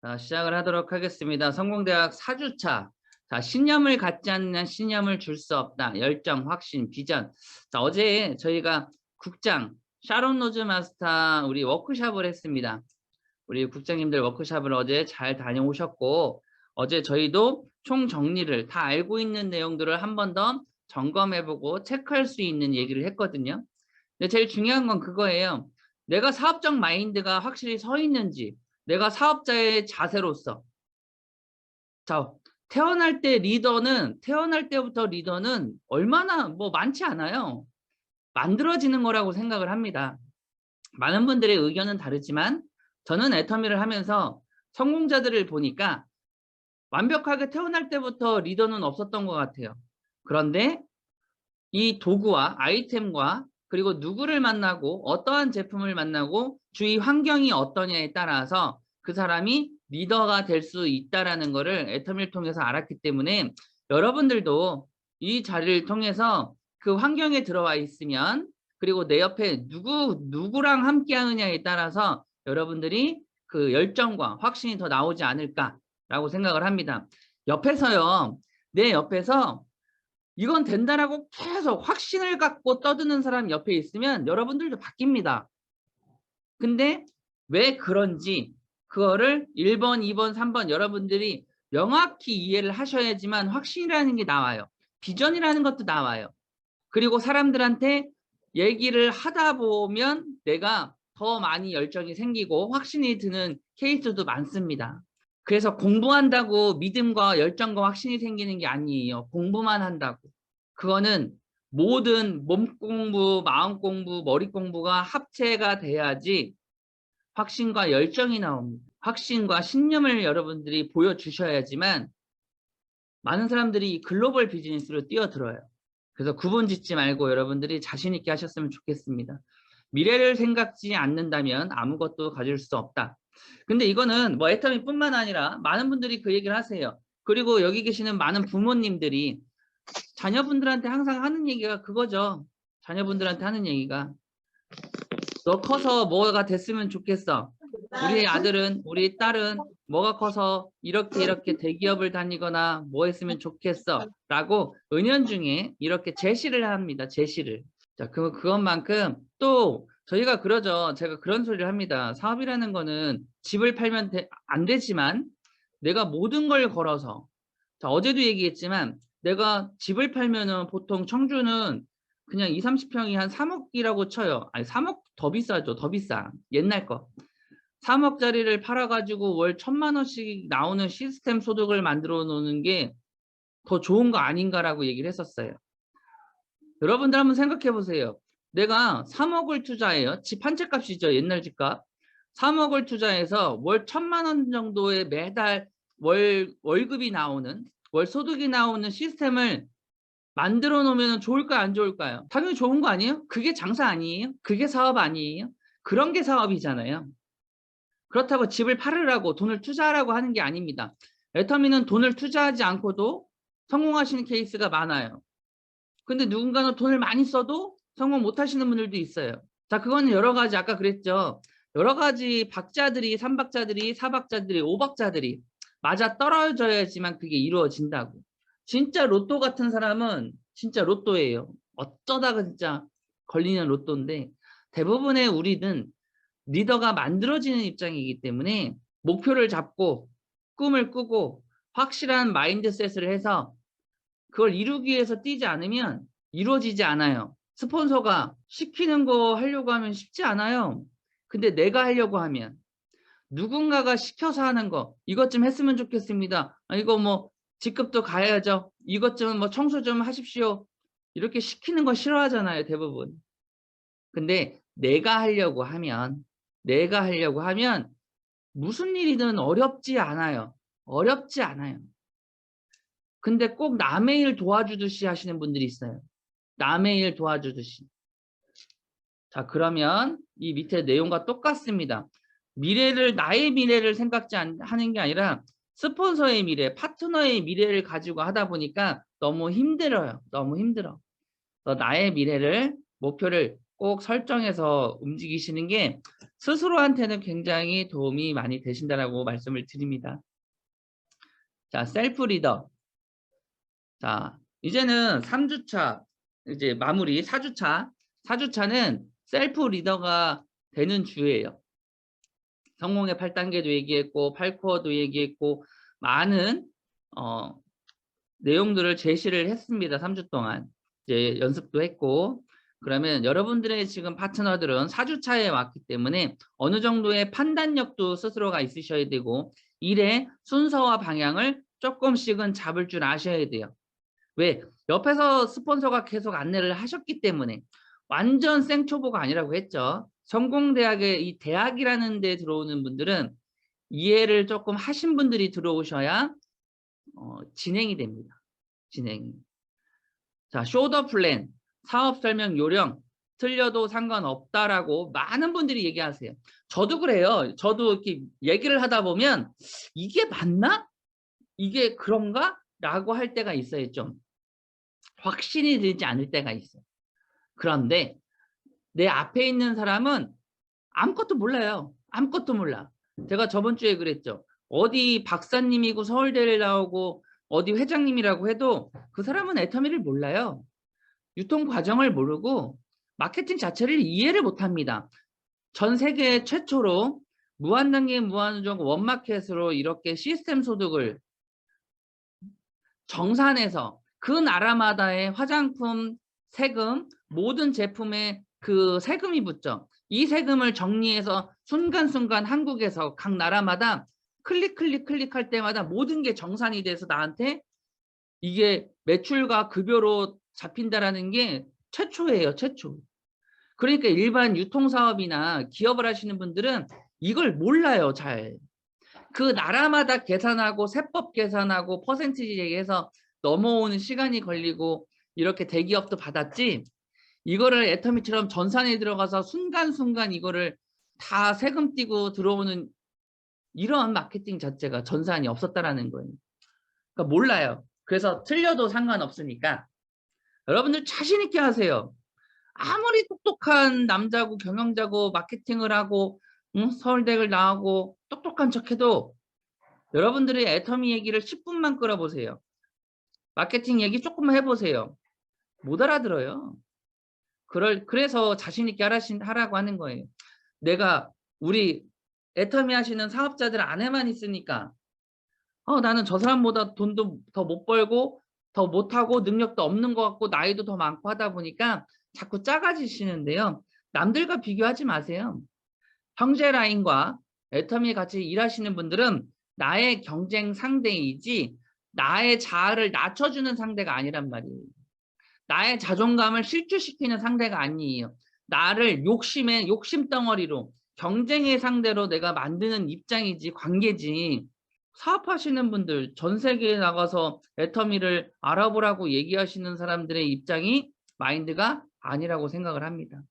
자, 시작을 하도록 하겠습니다. 성공대학 4주차. 자, 신념을 갖지 않는 신념을 줄 수 없다. 열정, 확신, 비전. 자, 어제 저희가 국장, 샤론 로즈 마스터 우리 워크숍을 했습니다. 우리 국장님들 워크숍을 어제 잘 다녀오셨고, 어제 저희도 총 정리를 다 알고 있는 내용들을 한 번 더 점검해보고 체크할 수 있는 얘기를 했거든요. 근데 제일 중요한 건 그거예요. 내가 사업적 마인드가 확실히 서 있는지, 내가 사업자의 자세로서. 자, 태어날 때부터 리더는 얼마나 많지 않아요. 만들어지는 거라고 생각을 합니다. 많은 분들의 의견은 다르지만 저는 애터미를 하면서 성공자들을 보니까 완벽하게 태어날 때부터 리더는 없었던 것 같아요. 그런데 이 도구와 아이템과 그리고 누구를 만나고 어떠한 제품을 만나고 주위 환경이 어떠냐에 따라서 그 사람이 리더가 될 수 있다라는 거를 애터미를 통해서 알았기 때문에 여러분들도 이 자리를 통해서 그 환경에 들어와 있으면 그리고 내 옆에 누구랑 함께 하느냐에 따라서 여러분들이 그 열정과 확신이 더 나오지 않을까라고 생각을 합니다. 내 옆에서 이건 된다라고 계속 확신을 갖고 떠드는 사람 옆에 있으면 여러분들도 바뀝니다. 근데 왜 그런지 그거를 1번, 2번, 3번 여러분들이 명확히 이해를 하셔야지만 확신이라는 게 나와요. 비전이라는 것도 나와요. 그리고 사람들한테 얘기를 하다 보면 내가 더 많이 열정이 생기고 확신이 드는 케이스도 많습니다. 그래서 공부한다고 믿음과 열정과 확신이 생기는 게 아니에요. 공부만 한다고. 그거는 모든 몸 공부, 마음 공부, 머리 공부가 합체가 돼야지 확신과 열정이 나옵니다. 확신과 신념을 여러분들이 보여주셔야지만 많은 사람들이 글로벌 비즈니스로 뛰어들어요. 그래서 구분 짓지 말고 여러분들이 자신 있게 하셨으면 좋겠습니다. 미래를 생각지 않는다면 아무것도 가질 수 없다. 근데 이거는 애터미뿐만 아니라 많은 분들이 그 얘기를 하세요. 그리고 여기 계시는 많은 부모님들이 자녀분들한테 항상 하는 얘기가 그거죠. 자녀분들한테 하는 얘기가 너 커서 뭐가 됐으면 좋겠어. 우리 아들은 우리 딸은 뭐가 커서 이렇게 대기업을 다니거나 뭐 했으면 좋겠어 라고 은연중에 이렇게 제시를 합니다. 제시를. 자, 그것만큼 또 저희가 그러죠. 제가 그런 소리를 합니다. 사업이라는 거는 집을 팔면 안 되지만 내가 모든 걸 걸어서, 자, 어제도 얘기했지만 내가 집을 팔면은 보통 청주는 그냥 20, 30평이 한 3억이라고 쳐요. 아니 3억 더 비싸죠. 더 비싸. 옛날 거. 3억짜리를 팔아가지고 월 1,000만 원씩 나오는 시스템 소득을 만들어 놓는 게 더 좋은 거 아닌가라고 얘기를 했었어요. 여러분들 한번 생각해 보세요. 내가 3억을 투자해요. 집 한 채 값이죠. 옛날 집값. 3억을 투자해서 월 1,000만 원 정도의 매달 월급이 나오는, 월 소득이 나오는 시스템을 만들어 놓으면 좋을까요? 안 좋을까요? 당연히 좋은 거 아니에요? 그게 장사 아니에요? 그게 사업 아니에요? 그런 게 사업이잖아요. 그렇다고 집을 팔으라고 돈을 투자하라고 하는 게 아닙니다. 애터미는 돈을 투자하지 않고도 성공하시는 케이스가 많아요. 근데 누군가는 돈을 많이 써도 성공 못 하시는 분들도 있어요. 자, 그거는 여러 가지, 아까 그랬죠. 여러 가지 박자들이, 3박자들이, 4박자들이, 5박자들이 맞아 떨어져야지만 그게 이루어진다고. 진짜 로또 같은 사람은 진짜 로또예요. 어쩌다가 진짜 걸리는 로또인데 대부분의 우리는 리더가 만들어지는 입장이기 때문에 목표를 잡고 꿈을 꾸고 확실한 마인드셋을 해서 그걸 이루기 위해서 뛰지 않으면 이루어지지 않아요. 스폰서가 시키는 거 하려고 하면 쉽지 않아요. 근데 내가 하려고 하면 누군가가 시켜서 하는 거 이것 좀 했으면 좋겠습니다. 이거 직급도 가야죠. 이것 좀 청소 좀 하십시오. 이렇게 시키는 거 싫어하잖아요. 대부분. 근데 내가 하려고 하면 무슨 일이든 어렵지 않아요. 어렵지 않아요. 근데 꼭 남의 일 도와주듯이 하시는 분들이 있어요. 남의 일 도와주듯이. 자, 그러면 이 밑에 내용과 똑같습니다. 나의 미래를 생각지 하는 게 아니라 스폰서의 미래, 파트너의 미래를 가지고 하다 보니까 너무 힘들어요. 너무 힘들어. 나의 미래를, 목표를 꼭 설정해서 움직이시는 게 스스로한테는 굉장히 도움이 많이 되신다라고 말씀을 드립니다. 자, 셀프 리더. 자, 이제는 3주차 이제 마무리 4주차. 4주차는 셀프 리더가 되는 주예요. 성공의 8단계도 얘기했고 8코어도 얘기했고 많은 내용들을 제시를 했습니다. 3주 동안 이제 연습도 했고, 그러면 여러분들의 지금 파트너들은 4주차에 왔기 때문에 어느 정도의 판단력도 스스로가 있으셔야 되고 일의 순서와 방향을 조금씩은 잡을 줄 아셔야 돼요. 왜? 옆에서 스폰서가 계속 안내를 하셨기 때문에. 완전 생초보가 아니라고 했죠. 성공대학의 이 대학이라는 데 들어오는 분들은 이해를 조금 하신 분들이 들어오셔야 진행이 됩니다. 진행이. 자, 쇼더 플랜, 사업 설명 요령, 틀려도 상관없다라고 많은 분들이 얘기하세요. 저도 그래요. 저도 이렇게 얘기를 하다 보면 이게 맞나? 이게 그런가? 라고 할 때가 있어요. 좀 확신이 들지 않을 때가 있어요. 그런데 내 앞에 있는 사람은 아무것도 몰라요. 아무것도 몰라. 제가 저번 주에 그랬죠. 어디 박사님이고 서울대를 나오고 어디 회장님이라고 해도 그 사람은 애터미를 몰라요. 유통 과정을 모르고 마케팅 자체를 이해를 못합니다. 전 세계 최초로 무한단계 무한정 원마켓으로 이렇게 시스템 소득을 정산해서 그 나라마다의 화장품 세금, 모든 제품에 그 세금이 붙죠. 이 세금을 정리해서 순간순간 한국에서 각 나라마다 클릭할 때마다 모든 게 정산이 돼서 나한테 이게 매출과 급여로 잡힌다라는 게 최초예요. 최초. 그러니까 일반 유통사업이나 기업을 하시는 분들은 이걸 몰라요. 잘. 그 나라마다 계산하고 세법 계산하고 퍼센티지 얘기해서 넘어오는 시간이 걸리고 이렇게 대기업도 받았지, 이거를 애터미처럼 전산에 들어가서 순간순간 이거를 다 세금 띄고 들어오는 이런 마케팅 자체가 전산이 없었다라는 거예요. 그러니까 몰라요. 그래서 틀려도 상관없으니까 여러분들 자신 있게 하세요. 아무리 똑똑한 남자고 경영자고 마케팅을 하고 서울대를 나오고 똑똑한 척해도 여러분들의 애터미 얘기를 10분만 끌어보세요. 마케팅 얘기 조금만 해보세요. 못 알아들어요. 그래서 자신 있게 하라고 하는 거예요. 내가 우리 애터미 하시는 사업자들 안에만 있으니까 나는 저 사람보다 돈도 더 못 벌고 더 못하고 능력도 없는 것 같고 나이도 더 많고 하다 보니까 자꾸 작아지시는데요. 남들과 비교하지 마세요. 형제 라인과 애터미 같이 일하시는 분들은 나의 경쟁 상대이지 나의 자아를 낮춰주는 상대가 아니란 말이에요. 나의 자존감을 실추시키는 상대가 아니에요. 나를 욕심 덩어리로 경쟁의 상대로 내가 만드는 입장이지 관계지. 사업하시는 분들 전 세계에 나가서 애터미를 알아보라고 얘기하시는 사람들의 입장이 마인드가 아니라고 생각을 합니다.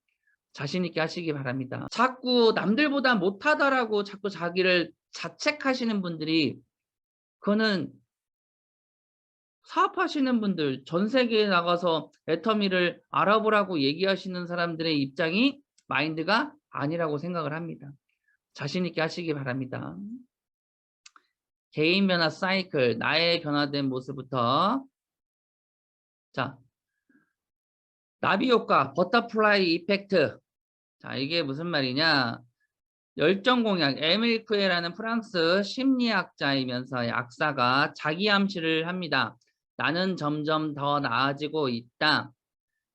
자신 있게 하시기 바랍니다. 자꾸 남들보다 못하다라고 자꾸 자기를 자책하시는 분들이, 그거는 사업하시는 분들 전 세계에 나가서 애터미를 알아보라고 얘기하시는 사람들의 입장이 마인드가 아니라고 생각을 합니다. 자신 있게 하시기 바랍니다. 개인 변화 사이클, 나의 변화된 모습부터. 자, 나비 효과, 버터플라이 이펙트. 자, 이게 무슨 말이냐? 열정 공약, 에밀 쿠에라는 프랑스 심리학자이면서 약사가 자기 암시를 합니다. 나는 점점 더 나아지고 있다.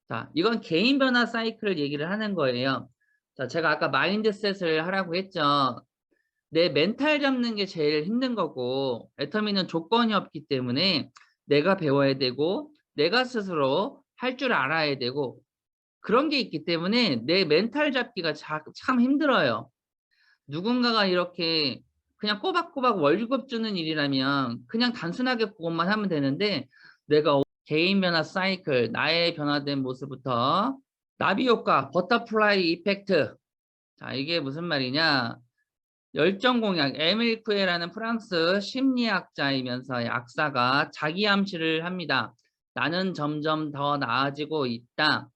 자, 이건 개인 변화 사이클을 얘기를 하는 거예요. 자, 제가 아까 마인드셋을 하라고 했죠. 내 멘탈 잡는 게 제일 힘든 거고, 애터미는 조건이 없기 때문에 내가 배워야 되고, 내가 스스로 할 줄 알아야 되고, 그런 게 있기 때문에 내 멘탈 잡기가 참 힘들어요. 누군가가 이렇게 그냥 꼬박꼬박 월급 주는 일이라면 그냥 단순하게 그것만 하면 되는데, 내가 개인 변화 사이클, 나의 변화된 모습부터. 나비 효과, 버터플라이 이펙트. 자, 이게 무슨 말이냐? 열정 공약, 에밀 쿠에라는 프랑스 심리학자이면서 약사가 자기 암시를 합니다. 나는 점점 더 나아지고 있다.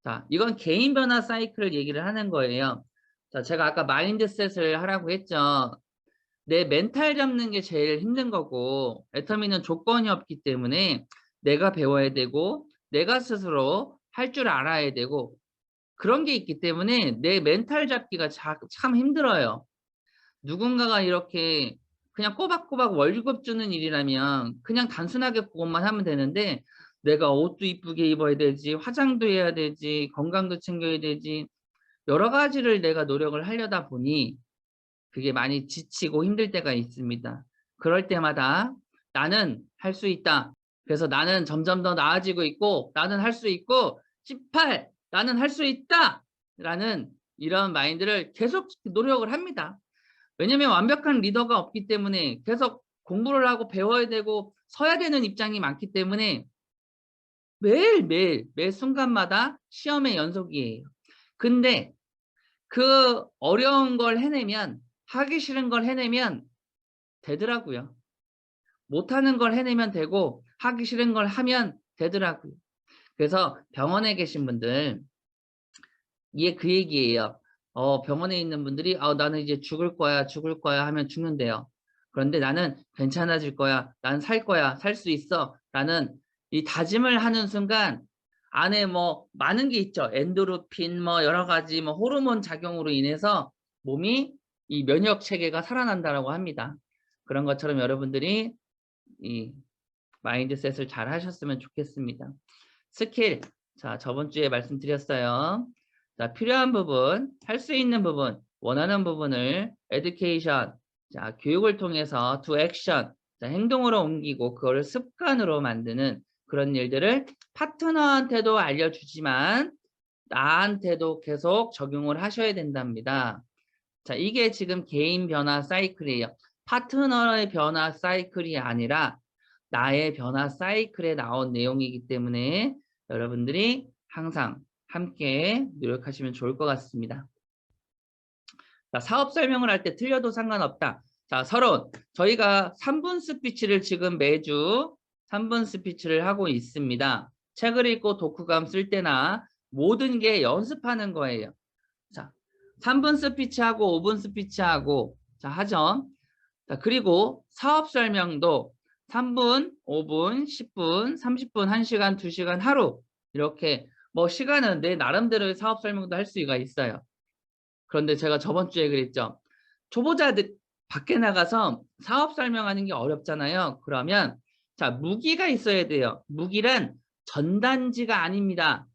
자, 이건 개인 변화 사이클을 얘기를 하는 거예요. 자, 제가 아까 마인드셋을 하라고 했죠. 내 멘탈 잡는 게 제일 힘든 거고, 애터미는 조건이 없기 때문에 내가 배워야 되고, 내가 스스로 할 줄 알아야 되고, 그런 게 있기 때문에 내 멘탈 잡기가 참 힘들어요. 누군가가 이렇게 그냥 꼬박꼬박 월급 주는 일이라면 그냥 단순하게 그것만 하면 되는데, 내가 옷도 이쁘게 입어야 되지, 화장도 해야 되지, 건강도 챙겨야 되지, 여러 가지를 내가 노력을 하려다 보니 그게 많이 지치고 힘들 때가 있습니다. 그럴 때마다 나는 할 수 있다. 그래서 나는 점점 더 나아지고 있고, 나는 할 수 있고, 18, 나는 할 수 있다! 라는 이런 마인드를 계속 노력을 합니다. 왜냐면 완벽한 리더가 없기 때문에 계속 공부를 하고 배워야 되고 서야 되는 입장이 많기 때문에 매일매일 매 순간마다 시험의 연속이에요. 근데 그 어려운 걸 해내면, 하기 싫은 걸 해내면 되더라고요. 못하는 걸 해내면 되고 하기 싫은 걸 하면 되더라고요. 그래서 병원에 계신 분들, 이게 그 얘기예요. 병원에 있는 분들이 나는 이제 죽을 거야 하면 죽는데요. 그런데 나는 괜찮아질 거야, 난 살 거야, 살 수 있어 라는 이 다짐을 하는 순간 안에 뭐 많은 게 있죠. 엔도르핀 뭐 여러 가지 뭐 호르몬 작용으로 인해서 몸이 이 면역 체계가 살아난다라고 합니다. 그런 것처럼 여러분들이 이 마인드셋을 잘 하셨으면 좋겠습니다. 스킬, 자, 저번 주에 말씀드렸어요. 자, 필요한 부분, 할 수 있는 부분, 원하는 부분을 education, 자, 교육을 통해서 to action, 자, 행동으로 옮기고 그거를 습관으로 만드는 그런 일들을 파트너한테도 알려주지만 나한테도 계속 적용을 하셔야 된답니다. 자, 이게 지금 개인 변화 사이클이에요. 파트너의 변화 사이클이 아니라 나의 변화 사이클에 나온 내용이기 때문에 여러분들이 항상 함께 노력하시면 좋을 것 같습니다. 자, 사업 설명을 할 때 틀려도 상관없다. 자, 서론. 저희가 3분 스피치를 지금 매주 3분 스피치를 하고 있습니다. 책을 읽고 독후감 쓸 때나 모든 게 연습하는 거예요. 자, 3분 스피치하고 5분 스피치하고 자, 하죠. 자, 그리고 사업 설명도 3분, 5분, 10분, 30분, 1시간, 2시간, 하루 이렇게 뭐 시간은 내 나름대로의 사업 설명도 할 수가 있어요. 그런데 제가 저번 주에 그랬죠. 초보자들 밖에 나가서 사업 설명하는 게 어렵잖아요. 그러면 자, 무기가 있어야 돼요. 무기란 전단지가 아닙니다.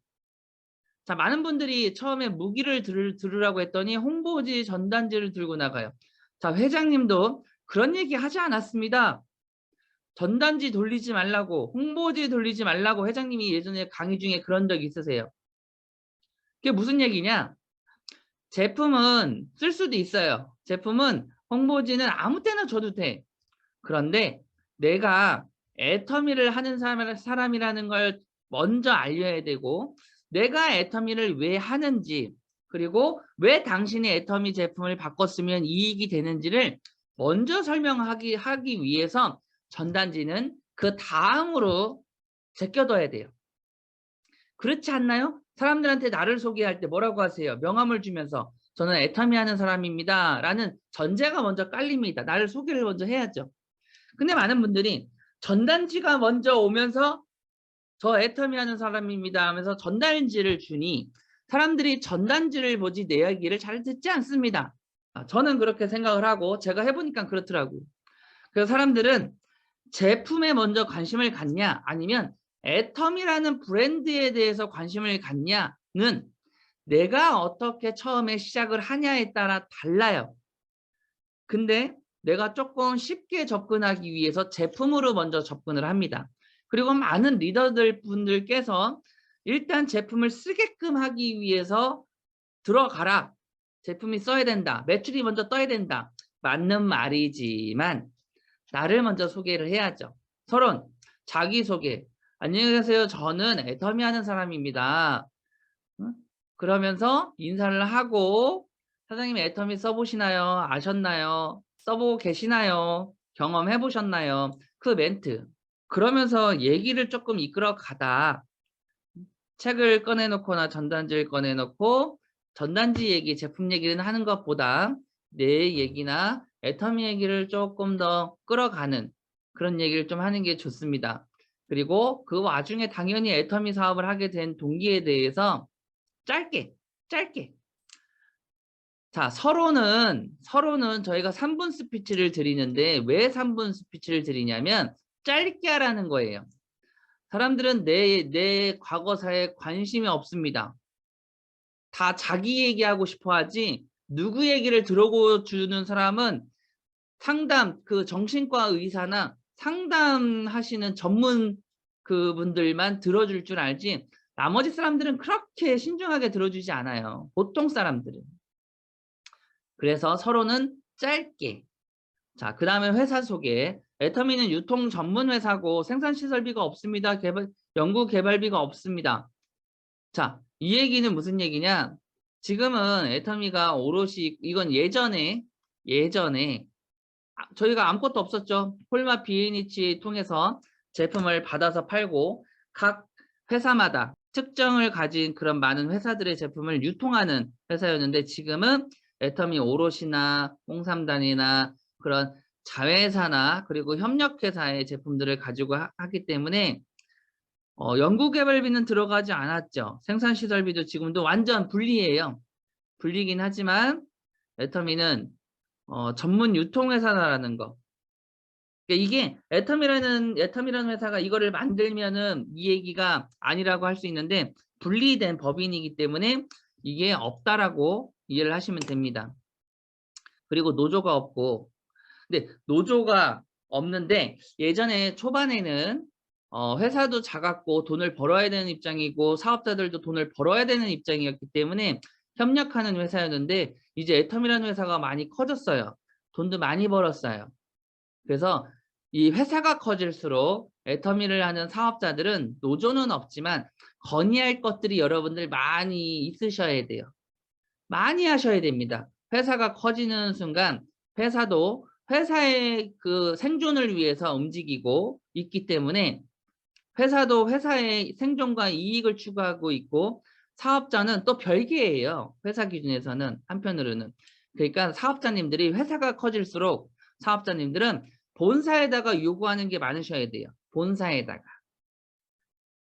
자, 많은 분들이 처음에 무기를 들으라고 했더니 홍보지 전단지를 들고 나가요. 자, 회장님도 그런 얘기 하지 않았습니다. 전단지 돌리지 말라고, 홍보지 돌리지 말라고 회장님이 예전에 강의 중에 그런 적 있으세요. 그게 무슨 얘기냐? 제품은 쓸 수도 있어요. 제품은 홍보지는 아무 때나 줘도 돼. 그런데 내가 애터미를 하는 사람이라는 걸 먼저 알려야 되고, 내가 애터미를 왜 하는지, 그리고 왜 당신이 애터미 제품을 바꿨으면 이익이 되는지를 먼저 설명하기 위해서 전단지는 그 다음으로 제껴둬야 돼요. 그렇지 않나요? 사람들한테 나를 소개할 때 뭐라고 하세요? 명함을 주면서 저는 애터미 하는 사람입니다 라는 전제가 먼저 깔립니다. 나를 소개를 먼저 해야죠. 근데 많은 분들이 전단지가 먼저 오면서 저 애터미 하는 사람입니다 하면서 전단지를 주니 사람들이 전단지를 보지 내 이야기를 잘 듣지 않습니다. 저는 그렇게 생각을 하고 제가 해보니까 그렇더라고요. 그래서 사람들은 제품에 먼저 관심을 갖냐 아니면 애터미라는 브랜드에 대해서 관심을 갖냐는 내가 어떻게 처음에 시작을 하냐에 따라 달라요. 근데 내가 조금 쉽게 접근하기 위해서 제품으로 먼저 접근을 합니다. 그리고 많은 리더들 분들께서 일단 제품을 쓰게끔 하기 위해서 들어가라. 제품이 써야 된다. 매출이 먼저 떠야 된다. 맞는 말이지만 나를 먼저 소개를 해야죠. 서론, 자기소개. 안녕히 계세요. 저는 애터미 하는 사람입니다. 그러면서 인사를 하고 사장님 애터미 써보시나요? 아셨나요? 써보고 계시나요? 경험해 보셨나요? 그 멘트. 그러면서 얘기를 조금 이끌어 가다 책을 꺼내놓거나 전단지를 꺼내놓고 전단지 얘기, 제품 얘기를 하는 것보다 내 얘기나 애터미 얘기를 조금 더 끌어가는 그런 얘기를 좀 하는 게 좋습니다. 그리고 그 와중에 당연히 애터미 사업을 하게 된 동기에 대해서 짧게 자, 서로는 저희가 3분 스피치를 드리는데 왜 3분 스피치를 드리냐면 짧게 하라는 거예요. 사람들은 내 과거사에 관심이 없습니다. 다 자기 얘기하고 싶어 하지 누구 얘기를 들어주는 사람은 상담, 그 정신과 의사나 상담하시는 전문 그분들만 들어줄 줄 알지 나머지 사람들은 그렇게 신중하게 들어주지 않아요. 보통 사람들은. 그래서 서로는 짧게. 자, 그 다음에 회사 소개. 애터미는 유통 전문 회사고 생산시설비가 없습니다. 연구 개발비가 없습니다. 자, 이 얘기는 무슨 얘기냐? 지금은 애터미가 오롯이 이건 예전에 저희가 아무것도 없었죠. 폴마 BNH 통해서 제품을 받아서 팔고 각 회사마다 특정을 가진 그런 많은 회사들의 제품을 유통하는 회사였는데 지금은 애터미 오롯이나 홍삼단이나 그런 자회사나 그리고 협력회사의 제품들을 가지고 하기 때문에 연구개발비는 들어가지 않았죠. 생산시설비도 지금도 완전 분리예요. 분리긴 하지만 애터미는 전문 유통회사라는 거. 그러니까 이게 애텀이라는 회사가 이거를 만들면은 이 얘기가 아니라고 할 수 있는데 분리된 법인이기 때문에 이게 없다라고 이해를 하시면 됩니다. 그리고 노조가 없고, 근데 노조가 없는데 예전에 초반에는 회사도 작았고 돈을 벌어야 되는 입장이고 사업자들도 돈을 벌어야 되는 입장이었기 때문에 협력하는 회사였는데 이제 애텀이라는 회사가 많이 커졌어요. 돈도 많이 벌었어요. 그래서 이 회사가 커질수록 애터미를 하는 사업자들은 노조는 없지만 건의할 것들이 여러분들 많이 있으셔야 돼요. 많이 하셔야 됩니다. 회사가 커지는 순간 회사도 회사의 그 생존을 위해서 움직이고 있기 때문에 회사도 회사의 생존과 이익을 추구하고 있고 사업자는 또 별개예요. 회사 기준에서는 한편으로는. 그러니까 사업자님들이 회사가 커질수록 사업자님들은 본사에다가 요구하는 게 많으셔야 돼요. 본사에다가.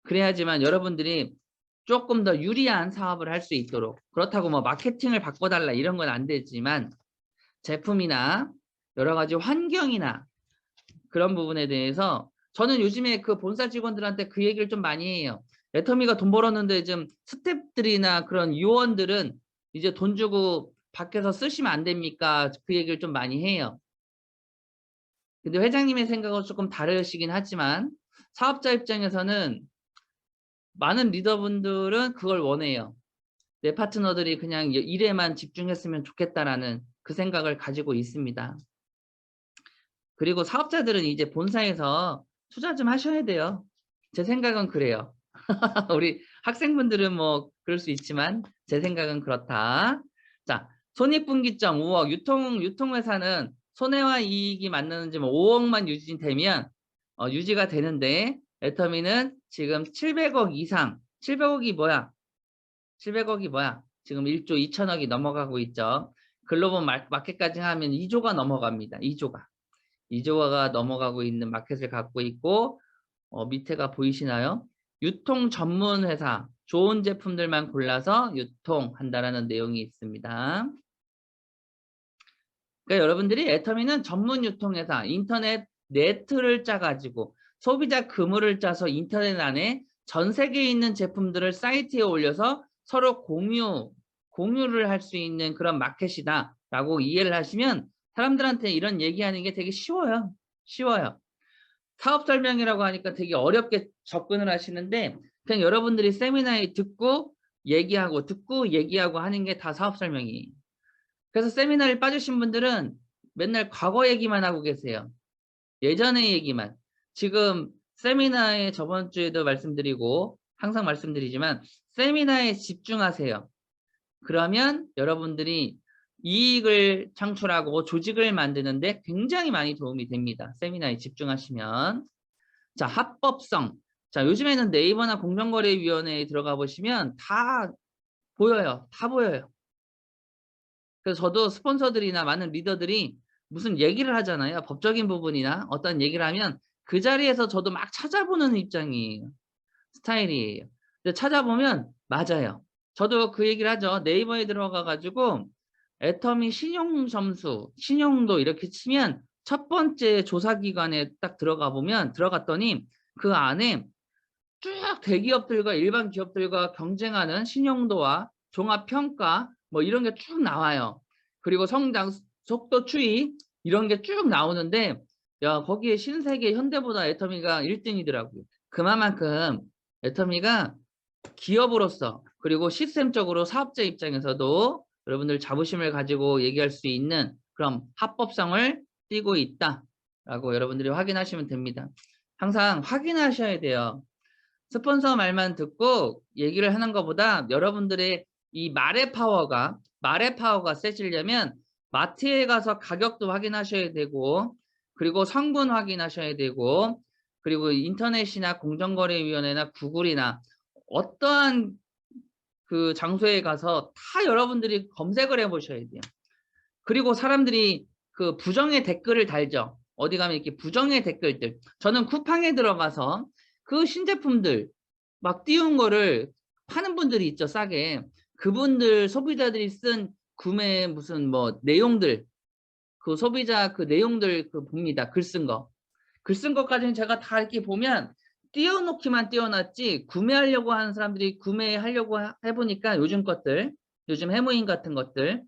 그래야지만 여러분들이 조금 더 유리한 사업을 할 수 있도록 그렇다고 뭐 마케팅을 바꿔달라 이런 건 안 되지만 제품이나 여러 가지 환경이나 그런 부분에 대해서 저는 요즘에 그 본사 직원들한테 그 얘기를 좀 많이 해요. 애터미가 돈 벌었는데 좀 스태프들이나 그런 요원들은 이제 돈 주고 밖에서 쓰시면 안 됩니까? 그 얘기를 좀 많이 해요. 근데 회장님의 생각은 조금 다르시긴 하지만 사업자 입장에서는 많은 리더분들은 그걸 원해요. 내 파트너들이 그냥 일에만 집중했으면 좋겠다라는 그 생각을 가지고 있습니다. 그리고 사업자들은 이제 본사에서 투자 좀 하셔야 돼요. 제 생각은 그래요. 우리 학생분들은 뭐 그럴 수 있지만 제 생각은 그렇다. 자, 손익분기점 5억, 유통회사는 손해와 이익이 맞는지 뭐 5억만 유지되면 유지가 되는데 애터미는 지금 700억 이상, 700억이 뭐야? 700억이 뭐야? 지금 1조 2천억이 넘어가고 있죠. 글로벌 마켓까지 하면 2조가 넘어갑니다. 2조가 넘어가고 있는 마켓을 갖고 있고 밑에가 보이시나요? 유통 전문 회사, 좋은 제품들만 골라서 유통한다라는 내용이 있습니다. 그러니까 여러분들이 애터미는 전문 유통회사, 인터넷 네트를 짜가지고 소비자 그물을 짜서 인터넷 안에 전 세계에 있는 제품들을 사이트에 올려서 서로 공유를 할 수 있는 그런 마켓이다라고 이해를 하시면 사람들한테 이런 얘기하는 게 되게 쉬워요. 쉬워요. 사업 설명이라고 하니까 되게 어렵게 접근을 하시는데 그냥 여러분들이 세미나에 듣고 얘기하고 하는 게 다 사업 설명이에요. 그래서 세미나를 빠지신 분들은 맨날 과거 얘기만 하고 계세요. 예전의 얘기만. 지금 세미나에 저번 주에도 말씀드리고 항상 말씀드리지만 세미나에 집중하세요. 그러면 여러분들이 이익을 창출하고 조직을 만드는데 굉장히 많이 도움이 됩니다. 세미나에 집중하시면. 자, 합법성. 자, 요즘에는 네이버나 공정거래위원회에 들어가 보시면 다 보여요. 다 보여요. 그래서 저도 스폰서들이나 많은 리더들이 무슨 얘기를 하잖아요. 법적인 부분이나 어떤 얘기를 하면 그 자리에서 저도 막 찾아보는 입장이에요. 스타일이에요. 근데 찾아보면 맞아요. 저도 그 얘기를 하죠. 네이버에 들어가 가지고 애터미 신용 점수, 신용도 이렇게 치면 첫 번째 조사기관에 딱 들어가 보면 들어갔더니 그 안에 쭉 대기업들과 일반 기업들과 경쟁하는 신용도와 종합평가 뭐 이런 게 쭉 나와요. 그리고 성장 속도 추이 이런 게 쭉 나오는데 야 거기에 신세계 현대보다 애터미가 1등이더라고요. 그만큼 애터미가 기업으로서 그리고 시스템적으로 사업자 입장에서도 여러분들 자부심을 가지고 얘기할 수 있는 그런 합법성을 띠고 있다라고 여러분들이 확인하시면 됩니다. 항상 확인하셔야 돼요. 스폰서 말만 듣고 얘기를 하는 것보다 여러분들의 이 말의 파워가 세지려면 마트에 가서 가격도 확인하셔야 되고 그리고 성분 확인하셔야 되고 그리고 인터넷이나 공정거래위원회나 구글이나 어떠한 그 장소에 가서 다 여러분들이 검색을 해 보셔야 돼요. 그리고 사람들이 그 부정의 댓글을 달죠. 어디 가면 이렇게 부정의 댓글들. 저는 쿠팡에 들어가서 그 신제품들 막 띄운 거를 파는 분들이 있죠, 싸게. 그분들 소비자들이 쓴 구매 무슨 뭐 내용들 그 소비자 그 내용들 그 봅니다. 글 쓴 거. 글 쓴 것까지는 제가 다 이렇게 보면 띄워놓기만 띄워놨지 구매하려고 하는 사람들이 구매하려고 해보니까 요즘 것들 요즘 해무인 같은 것들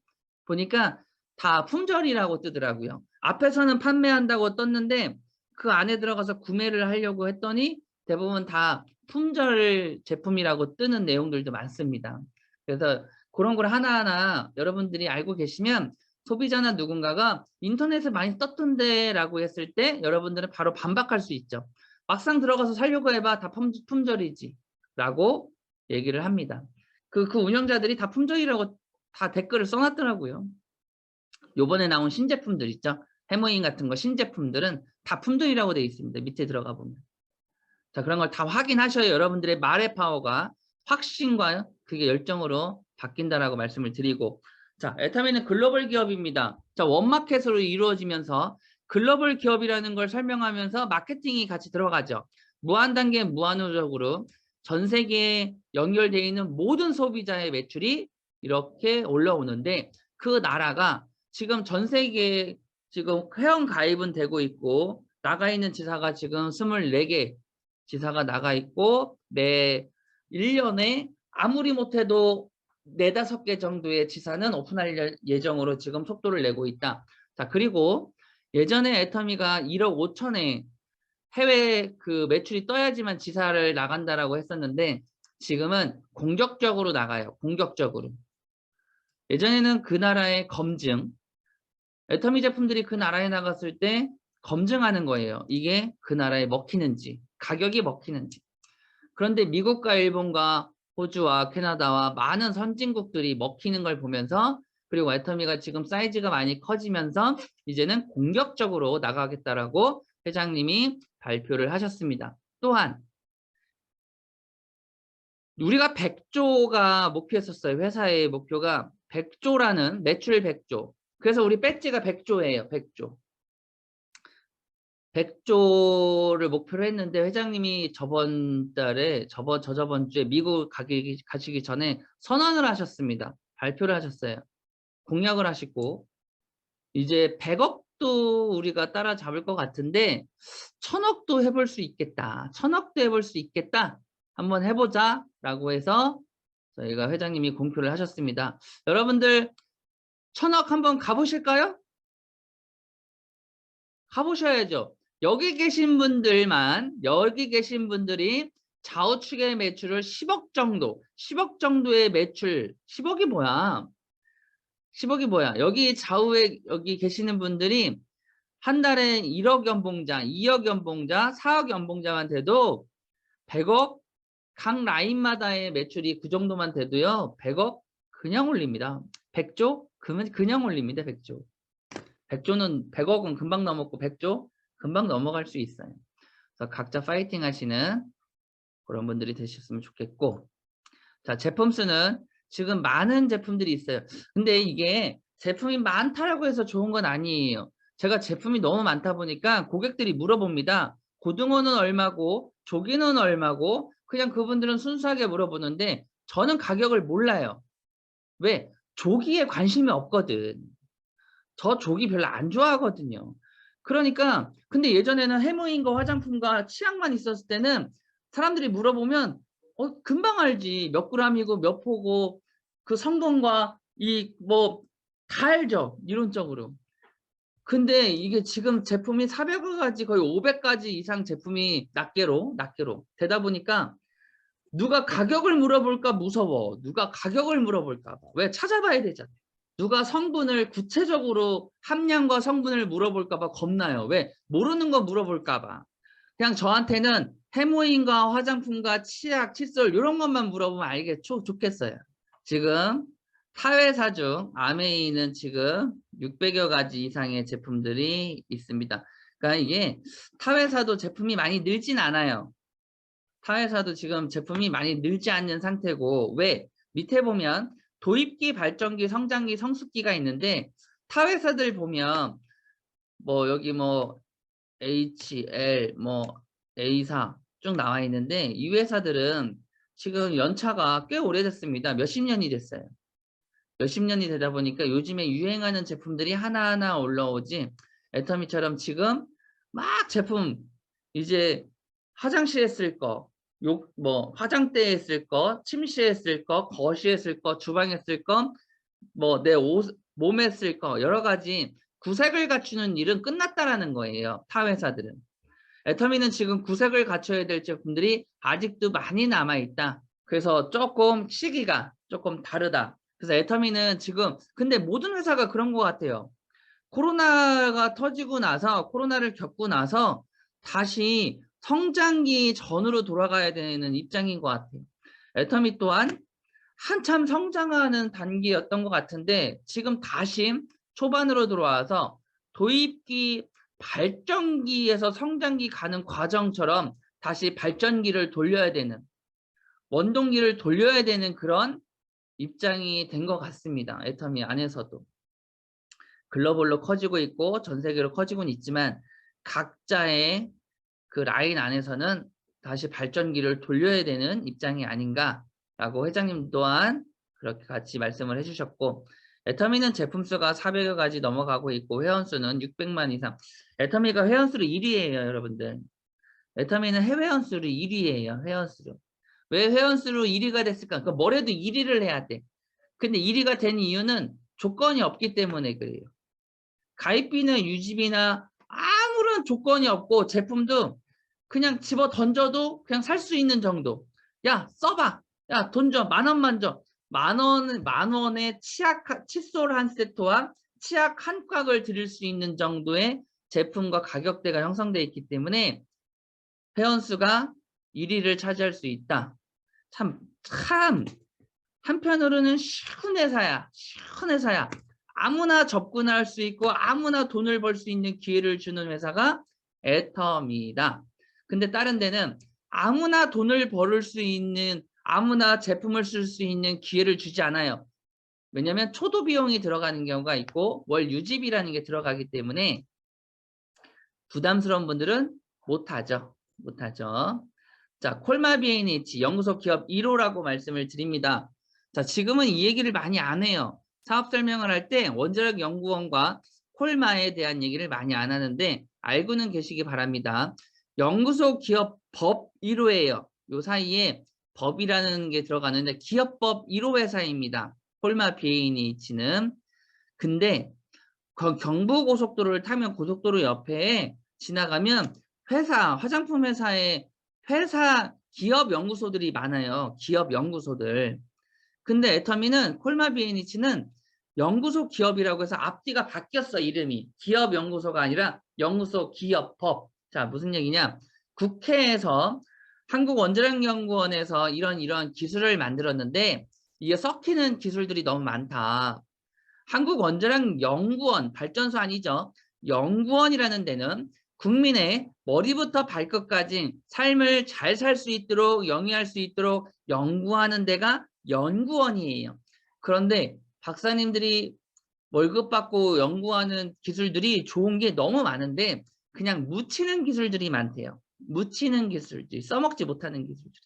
보니까 다 품절이라고 뜨더라고요. 앞에서는 판매한다고 떴는데 그 안에 들어가서 구매를 하려고 했더니 대부분 다 품절 제품이라고 뜨는 내용들도 많습니다. 그래서 그런 걸 하나하나 여러분들이 알고 계시면 소비자나 누군가가 인터넷에 많이 떴던데 라고 했을 때 여러분들은 바로 반박할 수 있죠. 막상 들어가서 살려고 해봐 다 품절이지 라고 얘기를 합니다. 그 운영자들이 다 품절이라고 다 댓글을 써놨더라고요. 요번에 나온 신제품들 있죠. 해머인 같은 거 신제품들은 다 품절이라고 되어 있습니다. 밑에 들어가 보면. 자, 그런 걸 다 확인하셔야 여러분들의 말의 파워가 확신과 그게 열정으로 바뀐다라고 말씀을 드리고 자, 애터미는 글로벌 기업입니다. 자, 원마켓으로 이루어지면서 글로벌 기업이라는 걸 설명하면서 마케팅이 같이 들어가죠. 무한 단계 무한으적으로 전 세계에 연결되어 있는 모든 소비자의 매출이 이렇게 올라오는데 그 나라가 지금 전 세계에 지금 회원 가입은 되고 있고 나가 있는 지사가 지금 24개 지사가 나가 있고 매 1년에 아무리 못해도 4~5개 정도의 지사는 오픈할 예정으로 지금 속도를 내고 있다. 자, 그리고 예전에 애터미가 1억 5천에 해외 그 매출이 떠야지만 지사를 나간다라고 했었는데 지금은 공격적으로 나가요. 공격적으로. 예전에는 그 나라의 검증, 애터미 제품들이 그 나라에 나갔을 때 검증하는 거예요. 이게 그 나라에 먹히는지, 가격이 먹히는지. 그런데 미국과 일본과 호주와 캐나다와 많은 선진국들이 먹히는 걸 보면서 그리고 애터미가 지금 사이즈가 많이 커지면서 이제는 공격적으로 나가겠다라고 회장님이 발표를 하셨습니다. 또한 우리가 100조가 목표였었어요. 회사의 목표가 100조라는 매출 100조. 그래서 우리 배지가 100조예요. 100조. 100조를 목표로 했는데 회장님이 저번 달에 저저번 주에 미국 가시기 전에 선언을 하셨습니다. 발표를 하셨어요. 공약을 하시고 이제 100억도 우리가 따라잡을 것 같은데 1000억도 해볼 수 있겠다. 1000억도 해볼 수 있겠다. 한번 해보자 라고 해서 저희가 회장님이 공표를 하셨습니다. 여러분들 1000억 한번 가보실까요? 가보셔야죠. 여기 계신 분들이 좌우측의 매출을 10억 정도, 10억 정도의 매출, 10억이 뭐야? 10억이 뭐야? 여기 좌우에 여기 계시는 분들이 한 달에 1억 연봉자, 2억 연봉자, 4억 연봉자만 돼도 100억 각 라인마다의 매출이 그 정도만 돼도요. 100억 그냥 올립니다. 100조? 그냥 올립니다. 100조. 100조는 100억은 금방 넘었고 100조 금방 넘어갈 수 있어요. 그래서 각자 파이팅 하시는 그런 분들이 되셨으면 좋겠고, 자, 제품 수는 지금 많은 제품들이 있어요. 근데 이게 제품이 많다라고 해서 좋은 건 아니에요. 제가 제품이 너무 많다 보니까 고객들이 물어봅니다. 고등어는 얼마고 조기는 얼마고, 그냥 그분들은 순수하게 물어보는데 저는 가격을 몰라요. 왜? 조기에 관심이 없거든. 저 조기 별로 안 좋아하거든요. 그러니까 근데 예전에는 해모인과 화장품과 치약만 있었을 때는 사람들이 물어보면 금방 알지. 몇 g이고 몇 포고 그 성분과 이 뭐 다 알죠. 이론적으로. 근데 이게 지금 제품이 400여 가지 거의 500가지 이상 제품이 낱개로 되다 보니까 누가 가격을 물어볼까 무서워. 누가 가격을 물어볼까 봐. 왜? 찾아봐야 되잖아. 누가 성분을 구체적으로 함량과 성분을 물어볼까 봐 겁나요. 왜? 모르는 거 물어볼까 봐. 그냥 저한테는 해모인과 화장품과 치약, 칫솔 이런 것만 물어보면 알겠죠? 좋겠어요. 지금 타회사 중 아메이는 지금 600여 가지 이상의 제품들이 있습니다. 그러니까 이게 타회사도 제품이 많이 늘진 않아요. 타회사도 지금 제품이 많이 늘지 않는 상태고, 왜? 밑에 보면 도입기, 발전기, 성장기, 성숙기가 있는데 타회사들 보면 뭐 여기 뭐 HL 뭐 A사 쭉 나와 있는데 이 회사들은 지금 연차가 꽤 오래됐습니다. 몇십 년이 됐어요. 몇십 년이 되다 보니까 요즘에 유행하는 제품들이 하나하나 올라오지, 애터미처럼 지금 막 제품 이제 화장실에 쓸 거, 뭐 화장대에 쓸 거, 침실에 쓸 거, 거실에 쓸 거, 주방에 쓸 거, 뭐 내 몸에 쓸 거, 여러 가지 구색을 갖추는 일은 끝났다라는 거예요. 타 회사들은. 애터미는 지금 구색을 갖춰야 될 제품들이 아직도 많이 남아있다. 그래서 조금 시기가 조금 다르다. 그래서 애터미는 지금 근데 모든 회사가 그런 것 같아요. 코로나가 터지고 나서, 코로나를 겪고 나서 다시 성장기 전으로 돌아가야 되는 입장인 것 같아요. 애터미 또한 한참 성장하는 단계였던 것 같은데 지금 다시 초반으로 들어와서 도입기, 발전기에서 성장기 가는 과정처럼 다시 발전기를 돌려야 되는, 원동기를 돌려야 되는 그런 입장이 된 것 같습니다. 애터미 안에서도. 글로벌로 커지고 있고 전 세계로 커지고는 있지만 각자의 그 라인 안에서는 다시 발전기를 돌려야 되는 입장이 아닌가라고 회장님 또한 그렇게 같이 말씀을 해주셨고, 애터미는 제품 수가 400여 가지 넘어가고 있고 회원수는 600만 이상. 애터미가 회원수로 1위예요, 여러분들. 애터미는 해외 회원수로 1위예요, 회원수로. 왜 회원수로 1위가 됐을까? 그러니까 뭐래도 1위를 해야 돼. 근데 1위가 된 이유는 조건이 없기 때문에 그래요. 가입비나 유지비나 아무런 조건이 없고 제품도 그냥 집어 던져도 그냥 살 수 있는 정도. 야, 써봐. 야, 돈 줘. 10,000원만 줘. 만 원에 칫솔 한 세트와 치약 한 곽을 드릴 수 있는 정도의 제품과 가격대가 형성되어 있기 때문에 회원수가 1위를 차지할 수 있다. 참 한편으로는 쉬운 회사야. 쉬운 회사야. 아무나 접근할 수 있고 아무나 돈을 벌 수 있는 기회를 주는 회사가 애터미다. 근데 다른 데는 아무나 돈을 벌을 수 있는, 아무나 제품을 쓸 수 있는 기회를 주지 않아요. 왜냐하면 초도 비용이 들어가는 경우가 있고 월 유지비라는 게 들어가기 때문에 부담스러운 분들은 못하죠. 못하죠. 자, 콜마 B&H 연구소 기업 1호라고 말씀을 드립니다. 자, 지금은 이 얘기를 많이 안 해요. 사업 설명을 할 때 원자력 연구원과 콜마에 대한 얘기를 많이 안 하는데 알고는 계시기 바랍니다. 연구소 기업 법 1호예요. 요 사이에 법이라는 게 들어가는데 기업법 1호 회사입니다. 콜마 B&H는. 근데 경부고속도로를 타면 고속도로 옆에 지나가면 회사, 화장품 회사의 회사 기업 연구소들이 많아요. 기업 연구소들. 근데 애터미는 콜마 B&H는 연구소 기업이라고 해서 앞뒤가 바뀌었어, 이름이. 기업 연구소가 아니라 연구소 기업법. 자, 무슨 얘기냐? 국회에서 한국원자력연구원에서 이런 기술을 만들었는데 이게 썩히는 기술들이 너무 많다. 한국원자력연구원, 발전소 아니죠. 연구원이라는 데는 국민의 머리부터 발끝까지 삶을 잘 살 수 있도록 영위할 수 있도록 연구하는 데가 연구원이에요. 그런데 박사님들이 월급 받고 연구하는 기술들이 좋은 게 너무 많은데 그냥 묻히는 기술들이 많대요. 묻히는 기술들이, 써먹지 못하는 기술들.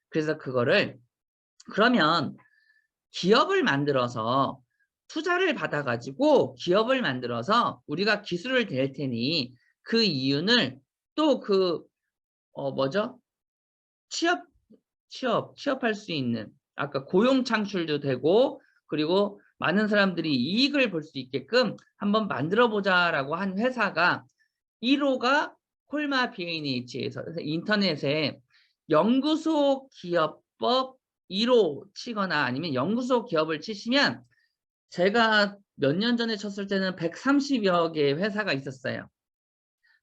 그래서 그거를 그러면 기업을 만들어서 투자를 받아가지고 기업을 만들어서 우리가 기술을 낼 테니 그 이윤을 또 그 뭐죠? 취업할 수 있는, 아까 고용 창출도 되고 그리고 많은 사람들이 이익을 볼 수 있게끔 한번 만들어 보자라고 한 회사가 1호가 콜마 B&H에서 인터넷에 연구소 기업법 1호 치거나 아니면 연구소 기업을 치시면 제가 몇 년 전에 쳤을 때는 130여 개의 회사가 있었어요.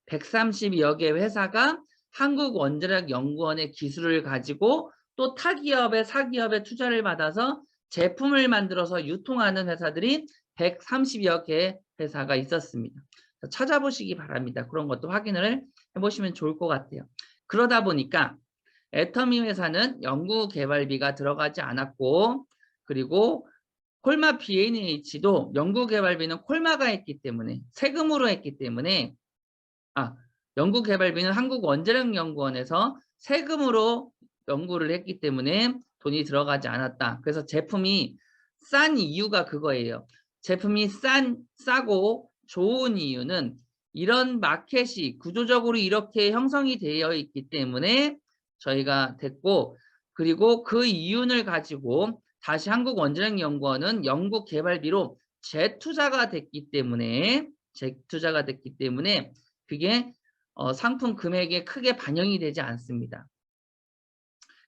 130여 개의 회사가 한국원자력연구원의 기술을 가지고 또 타기업의 사기업의 투자를 받아서 제품을 만들어서 유통하는 회사들이 130여 개의 회사가 있었습니다. 찾아보시기 바랍니다. 그런 것도 확인을 해보시면 좋을 것 같아요. 그러다 보니까 애터미 회사는 연구개발비가 들어가지 않았고 그리고 콜마 B&H도 연구개발비는 콜마가 했기 때문에 세금으로 했기 때문에 연구개발비는 한국원자력연구원에서 세금으로 연구를 했기 때문에 돈이 들어가지 않았다. 그래서 제품이 싼 이유가 그거예요. 제품이 싸고 좋은 이유는 이런 마켓이 구조적으로 이렇게 형성이 되어 있기 때문에 저희가 됐고 그리고 그 이윤을 가지고 다시 한국원자력연구원은 연구개발비로 재투자가 됐기 때문에 그게 상품 금액에 크게 반영이 되지 않습니다.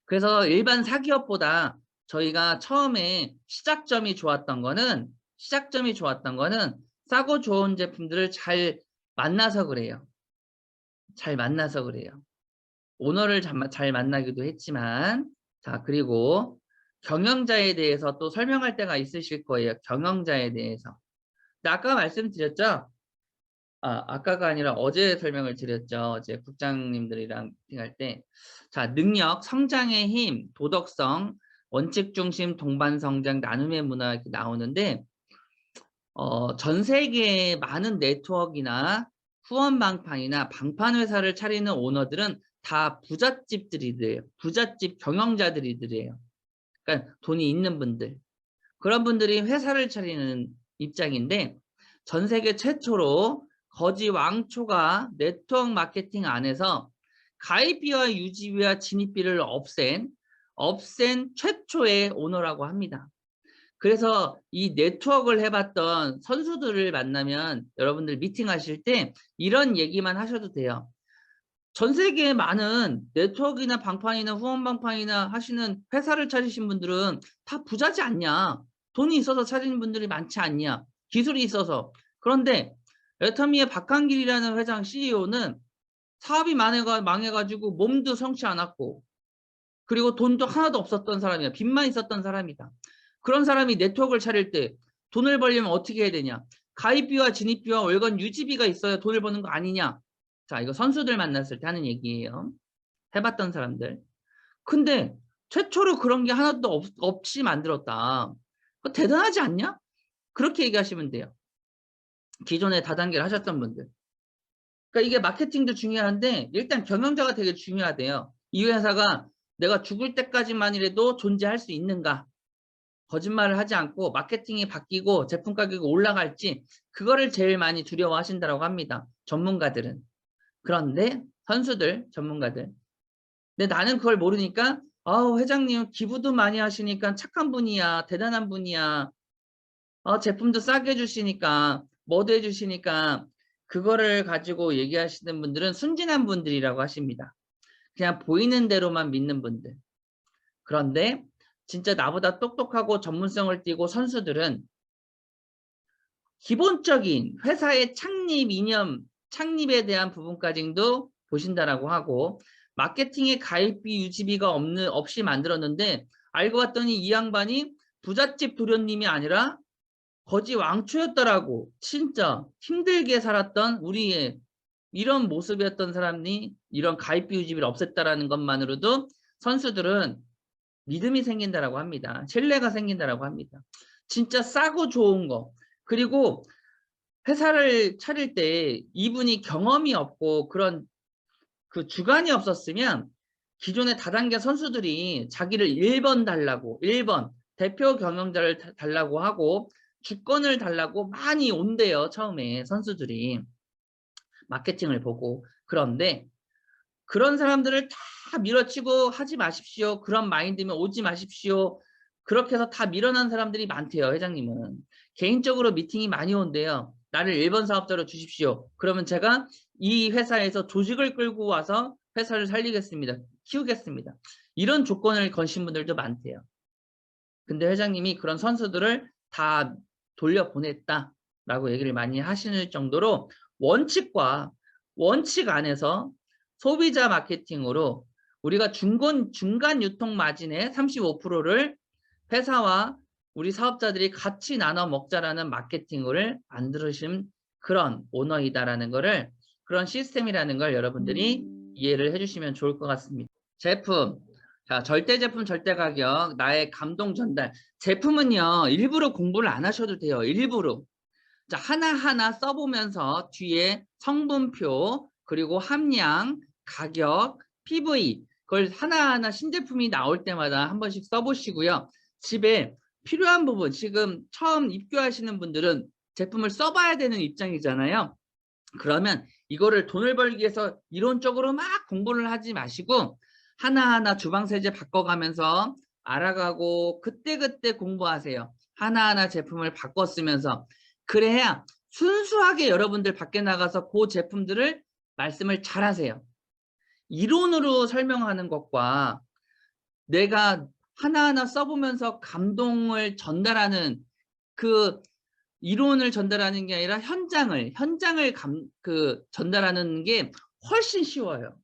그래서 일반 사기업보다 저희가 처음에 시작점이 좋았던 거는 싸고 좋은 제품들을 잘 만나서 그래요. 오너를 잘 만나기도 했지만 자 그리고 경영자에 대해서 또 설명할 때가 있으실 거예요. 경영자에 대해서. 아까 말씀드렸죠. 아까가 아니라 어제 설명을 드렸죠. 어제 국장님들이랑 미팅할 때. 자, 능력, 성장의 힘, 도덕성, 원칙 중심, 동반 성장, 나눔의 문화 이렇게 나오는데 전 세계의 많은 네트워크나 후원 방판이나 방판 회사를 차리는 오너들은 다 부잣집들이래요. 부잣집 경영자들이래요. 그러니까 돈이 있는 분들. 그런 분들이 회사를 차리는 입장인데 전 세계 최초로 거지 왕초가 네트워크 마케팅 안에서 가입비와 유지비와 진입비를 없앤 최초의 오너라고 합니다. 그래서 이 네트워크를 해봤던 선수들을 만나면 여러분들 미팅하실 때 이런 얘기만 하셔도 돼요. 전 세계에 많은 네트워크나 방판이나 후원 방판이나 하시는 회사를 차리신 분들은 다 부자지 않냐. 돈이 있어서 차리는 분들이 많지 않냐. 기술이 있어서. 그런데 애터미의 박한길이라는 회장 CEO는 사업이 망해가지고 몸도 성치 않았고 그리고 돈도 하나도 없었던 사람이야. 빚만 있었던 사람이다. 그런 사람이 네트워크를 차릴 때 돈을 벌려면 어떻게 해야 되냐. 가입비와 진입비와 월간 유지비가 있어야 돈을 버는 거 아니냐. 자, 이거 선수들 만났을 때 하는 얘기예요. 해봤던 사람들. 근데 최초로 그런 게 하나도 없이 만들었다. 그거 대단하지 않냐? 그렇게 얘기하시면 돼요. 기존에 다단계를 하셨던 분들. 그러니까 이게 마케팅도 중요한데 일단 경영자가 되게 중요하대요. 이 회사가 내가 죽을 때까지만이라도 존재할 수 있는가? 거짓말을 하지 않고 마케팅이 바뀌고 제품 가격이 올라갈지 그거를 제일 많이 두려워하신다고 합니다. 전문가들은. 그런데 선수들, 전문가들. 근데 나는 그걸 모르니까 회장님 기부도 많이 하시니까 착한 분이야. 대단한 분이야. 제품도 싸게 해주시니까 뭐도 해주시니까 그거를 가지고 얘기하시는 분들은 순진한 분들이라고 하십니다. 그냥 보이는 대로만 믿는 분들. 그런데 진짜 나보다 똑똑하고 전문성을 띠고 선수들은 기본적인 회사의 창립 이념, 창립에 대한 부분까지도 보신다라고 하고 마케팅에 가입비, 유지비가 없이 만들었는데 알고 봤더니 이 양반이 부잣집 도련님이 아니라 거지 왕초였더라고. 진짜 힘들게 살았던 우리의 이런 모습이었던 사람이 이런 가입비 유지비를 없앴다라는 것만으로도 선수들은 믿음이 생긴다라고 합니다. 신뢰가 생긴다라고 합니다. 진짜 싸고 좋은 거. 그리고 회사를 차릴 때 이분이 경험이 없고 그런 그 주관이 없었으면 기존의 다단계 선수들이 자기를 1번 달라고 1번 대표 경영자를 달라고 하고 주권을 달라고 많이 온대요. 처음에 선수들이 마케팅을 보고. 그런데 그런 사람들을 다 밀어치고 하지 마십시오. 그런 마인드면 오지 마십시오. 그렇게 해서 다 밀어난 사람들이 많대요. 회장님은. 개인적으로 미팅이 많이 온대요. 나를 1번 사업자로 주십시오. 그러면 제가 이 회사에서 조직을 끌고 와서 회사를 살리겠습니다. 키우겠습니다. 이런 조건을 거신 분들도 많대요. 근데 회장님이 그런 선수들을 다 돌려보냈다라고 얘기를 많이 하시는 정도로 원칙 안에서 소비자 마케팅으로 우리가 중간 유통 마진의 35%를 회사와 우리 사업자들이 같이 나눠 먹자라는 마케팅을 만들으신 그런 오너이다라는 거를, 그런 시스템이라는 걸 여러분들이 이해를 해주시면 좋을 것 같습니다. 제품. 자, 절대 제품, 절대 가격, 나의 감동 전달. 제품은요, 일부러 공부를 안 하셔도 돼요. 일부러. 자, 하나하나 써보면서 뒤에 성분표, 그리고 함량, 가격, PV, 그걸 하나하나 신제품이 나올 때마다 한 번씩 써보시고요. 집에 필요한 부분, 지금 처음 입교하시는 분들은 제품을 써봐야 되는 입장이잖아요. 그러면 이거를 돈을 벌기 위해서 이론적으로 막 공부를 하지 마시고 하나하나 주방세제 바꿔가면서 알아가고 그때그때 공부하세요. 하나하나 제품을 바꿔 쓰면서. 그래야 순수하게 여러분들 밖에 나가서 그 제품들을 말씀을 잘 하세요. 이론으로 설명하는 것과 내가 하나하나 써보면서 감동을 전달하는, 그 이론을 전달하는 게 아니라 현장을 전달하는 게 훨씬 쉬워요.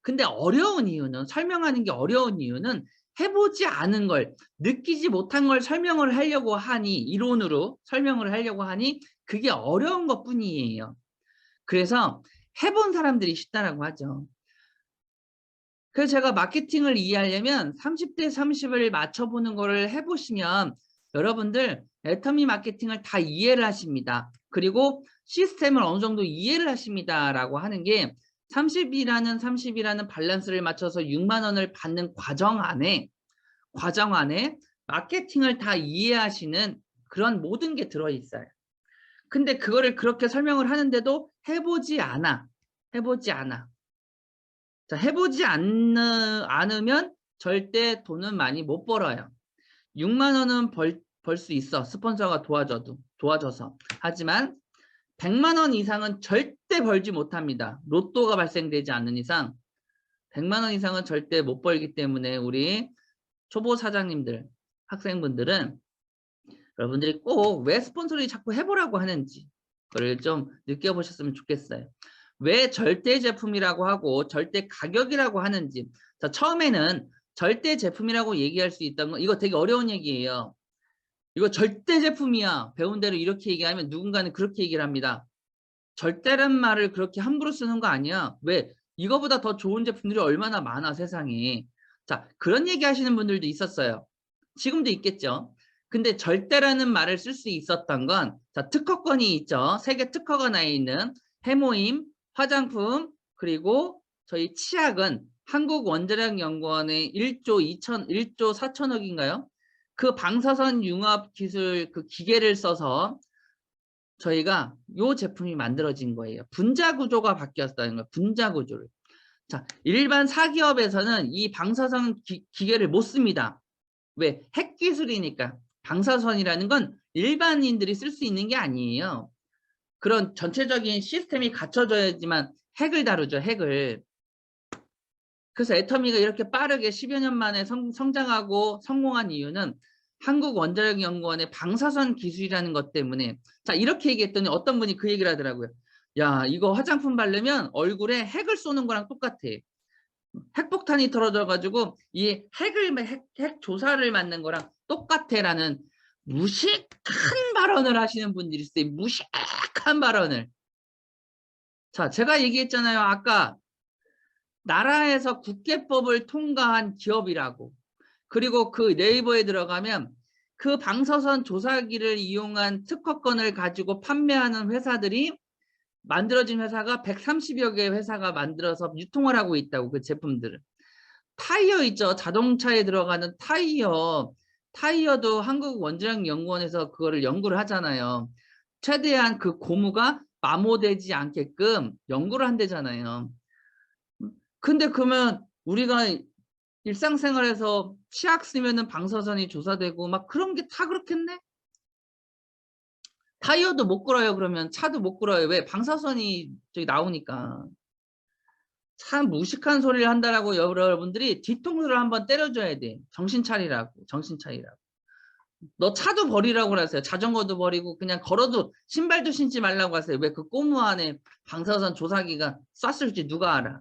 근데 어려운 이유는, 설명하는 게 어려운 이유는 해보지 않은 걸, 느끼지 못한 걸 설명을 하려고 하니, 이론으로 설명을 하려고 하니 그게 어려운 것 뿐이에요. 그래서 해본 사람들이 쉽다라고 하죠. 그래서 제가 마케팅을 이해하려면 30대 30을 맞춰보는 거를 해보시면 여러분들 애터미 마케팅을 다 이해를 하십니다. 그리고 시스템을 어느 정도 이해를 하십니다 라고 하는 게 30이라는 밸런스를 맞춰서 6만 원을 받는 과정 안에 마케팅을 다 이해하시는 그런 모든 게 들어있어요. 근데 그거를 그렇게 설명을 하는데도 해보지 않아. 자, 해보지 않으면 절대 돈은 많이 못 벌어요. 6만 원은 벌 수 있어. 스폰서가 도와줘서. 하지만 100만 원 이상은 절대 벌지 못합니다. 로또가 발생되지 않는 이상 100만 원 이상은 절대 못 벌기 때문에 우리 초보 사장님들, 학생분들은 여러분들이 꼭 왜 스폰서를 자꾸 해보라고 하는지 그걸 좀 느껴보셨으면 좋겠어요. 왜 절대 제품이라고 하고 절대 가격이라고 하는지. 자, 처음에는 절대 제품이라고 얘기할 수 있다는 건 이거 되게 어려운 얘기예요. 이거 절대 제품이야. 배운 대로 이렇게 얘기하면 누군가는 그렇게 얘기를 합니다. 절대란 말을 그렇게 함부로 쓰는 거 아니야. 왜? 이거보다 더 좋은 제품들이 얼마나 많아, 세상에. 자, 그런 얘기 하시는 분들도 있었어요. 지금도 있겠죠. 근데 절대라는 말을 쓸 수 있었던 건, 자, 특허권이 있죠. 세계 특허가 나 있는 해모임, 화장품, 그리고 저희 치약은 한국원자력연구원의 1조 4천억인가요? 그 방사선 융합 기술 그 기계를 써서 저희가 이 제품이 만들어진 거예요. 분자 구조가 바뀌었다는 거예요. 분자 구조를. 자, 일반 사기업에서는 이 방사선 기계를 못 씁니다. 왜? 핵 기술이니까. 방사선이라는 건 일반인들이 쓸 수 있는 게 아니에요. 그런 전체적인 시스템이 갖춰져야지만 핵을 다루죠. 핵을. 그래서 애터미가 이렇게 빠르게 10여 년 만에 성장하고 성공한 이유는 한국원자력연구원의 방사선 기술이라는 것 때문에. 자, 이렇게 얘기했더니 어떤 분이 그 얘기를 하더라고요. 야, 이거 화장품 바르면 얼굴에 핵을 쏘는 거랑 똑같아. 핵폭탄이 떨어져가지고 이 핵 조사를 맞는 거랑 똑같아라는 무식한 발언을 하시는 분들이 있어요. 무식한 발언을. 자, 제가 얘기했잖아요. 아까 나라에서 국계법을 통과한 기업이라고. 그리고 그 네이버에 들어가면 그 방사선 조사기를 이용한 특허권을 가지고 판매하는 회사들이 만들어진 회사가 130여 개의 회사가 만들어서 유통을 하고 있다고. 그 제품들을. 타이어 있죠. 자동차에 들어가는 타이어. 타이어도 한국원자력연구원에서 그거를 연구를 하잖아요. 최대한 그 고무가 마모되지 않게끔 연구를 한대잖아요. 근데 그러면 우리가 일상생활에서 치약 쓰면은 방사선이 조사되고 막 그런 게 다 그렇겠네? 타이어도 못 끌어요. 그러면 차도 못 끌어요. 왜? 방사선이 저기 나오니까. 참 무식한 소리를 한다라고 여러분들이 뒤통수를 한번 때려줘야 돼. 정신 차리라고. 정신 차리라고. 너 차도 버리라고 그랬어요. 자전거도 버리고 그냥 걸어도 신발도 신지 말라고 하세요. 왜 그 고무 안에 방사선 조사기가 쐈을지 누가 알아.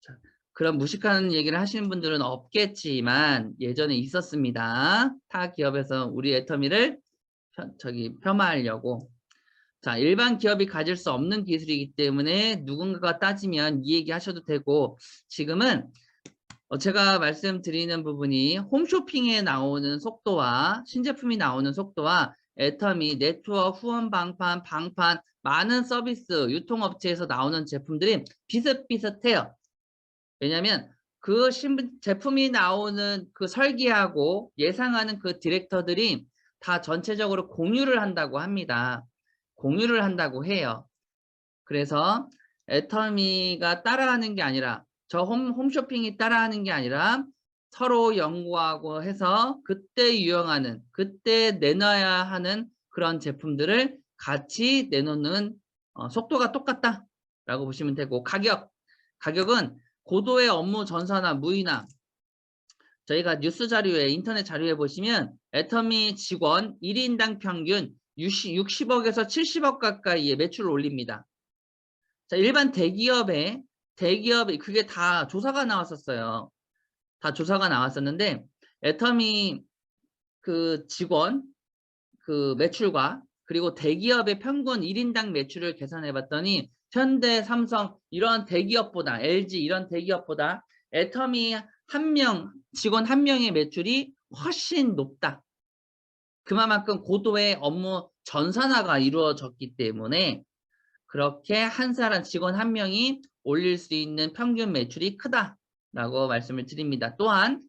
자, 그런 무식한 얘기를 하시는 분들은 없겠지만 예전에 있었습니다. 타 기업에서 우리 애터미를 폄하하려고. 자, 일반 기업이 가질 수 없는 기술이기 때문에 누군가가 따지면 이 얘기 하셔도 되고, 지금은 제가 말씀드리는 부분이 홈쇼핑에 나오는 속도와 신제품이 나오는 속도와 애터미, 네트워크, 후원 방판, 많은 서비스, 유통업체에서 나오는 제품들이 비슷비슷해요. 왜냐하면 그 제품이 나오는 그 설계하고 예상하는 그 디렉터들이 다 전체적으로 공유를 한다고 합니다. 공유를 한다고 해요. 그래서 애터미가 따라하는 게 아니라 저 홈쇼핑이 따라하는 게 아니라 서로 연구하고 해서 그때 유행하는 그때 내놔야 하는 그런 제품들을 같이 내놓는 속도가 똑같다라고 보시면 되고 가격은 고도의 업무 전사나 무이나 저희가 뉴스 자료에 인터넷 자료에 보시면 애터미 직원 1인당 평균 60억에서 70억 가까이의 매출을 올립니다. 자, 일반 대기업이 그게 다 조사가 나왔었어요. 다 조사가 나왔었는데 애터미 그 직원 그 매출과 그리고 대기업의 평균 1인당 매출을 계산해 봤더니 현대, 삼성 이런 대기업보다 LG 이런 대기업보다 애터미 직원 한 명의 매출이 훨씬 높다. 그만큼 고도의 업무 전산화가 이루어졌기 때문에 그렇게 한 사람 직원 한 명이 올릴 수 있는 평균 매출이 크다라고 말씀을 드립니다. 또한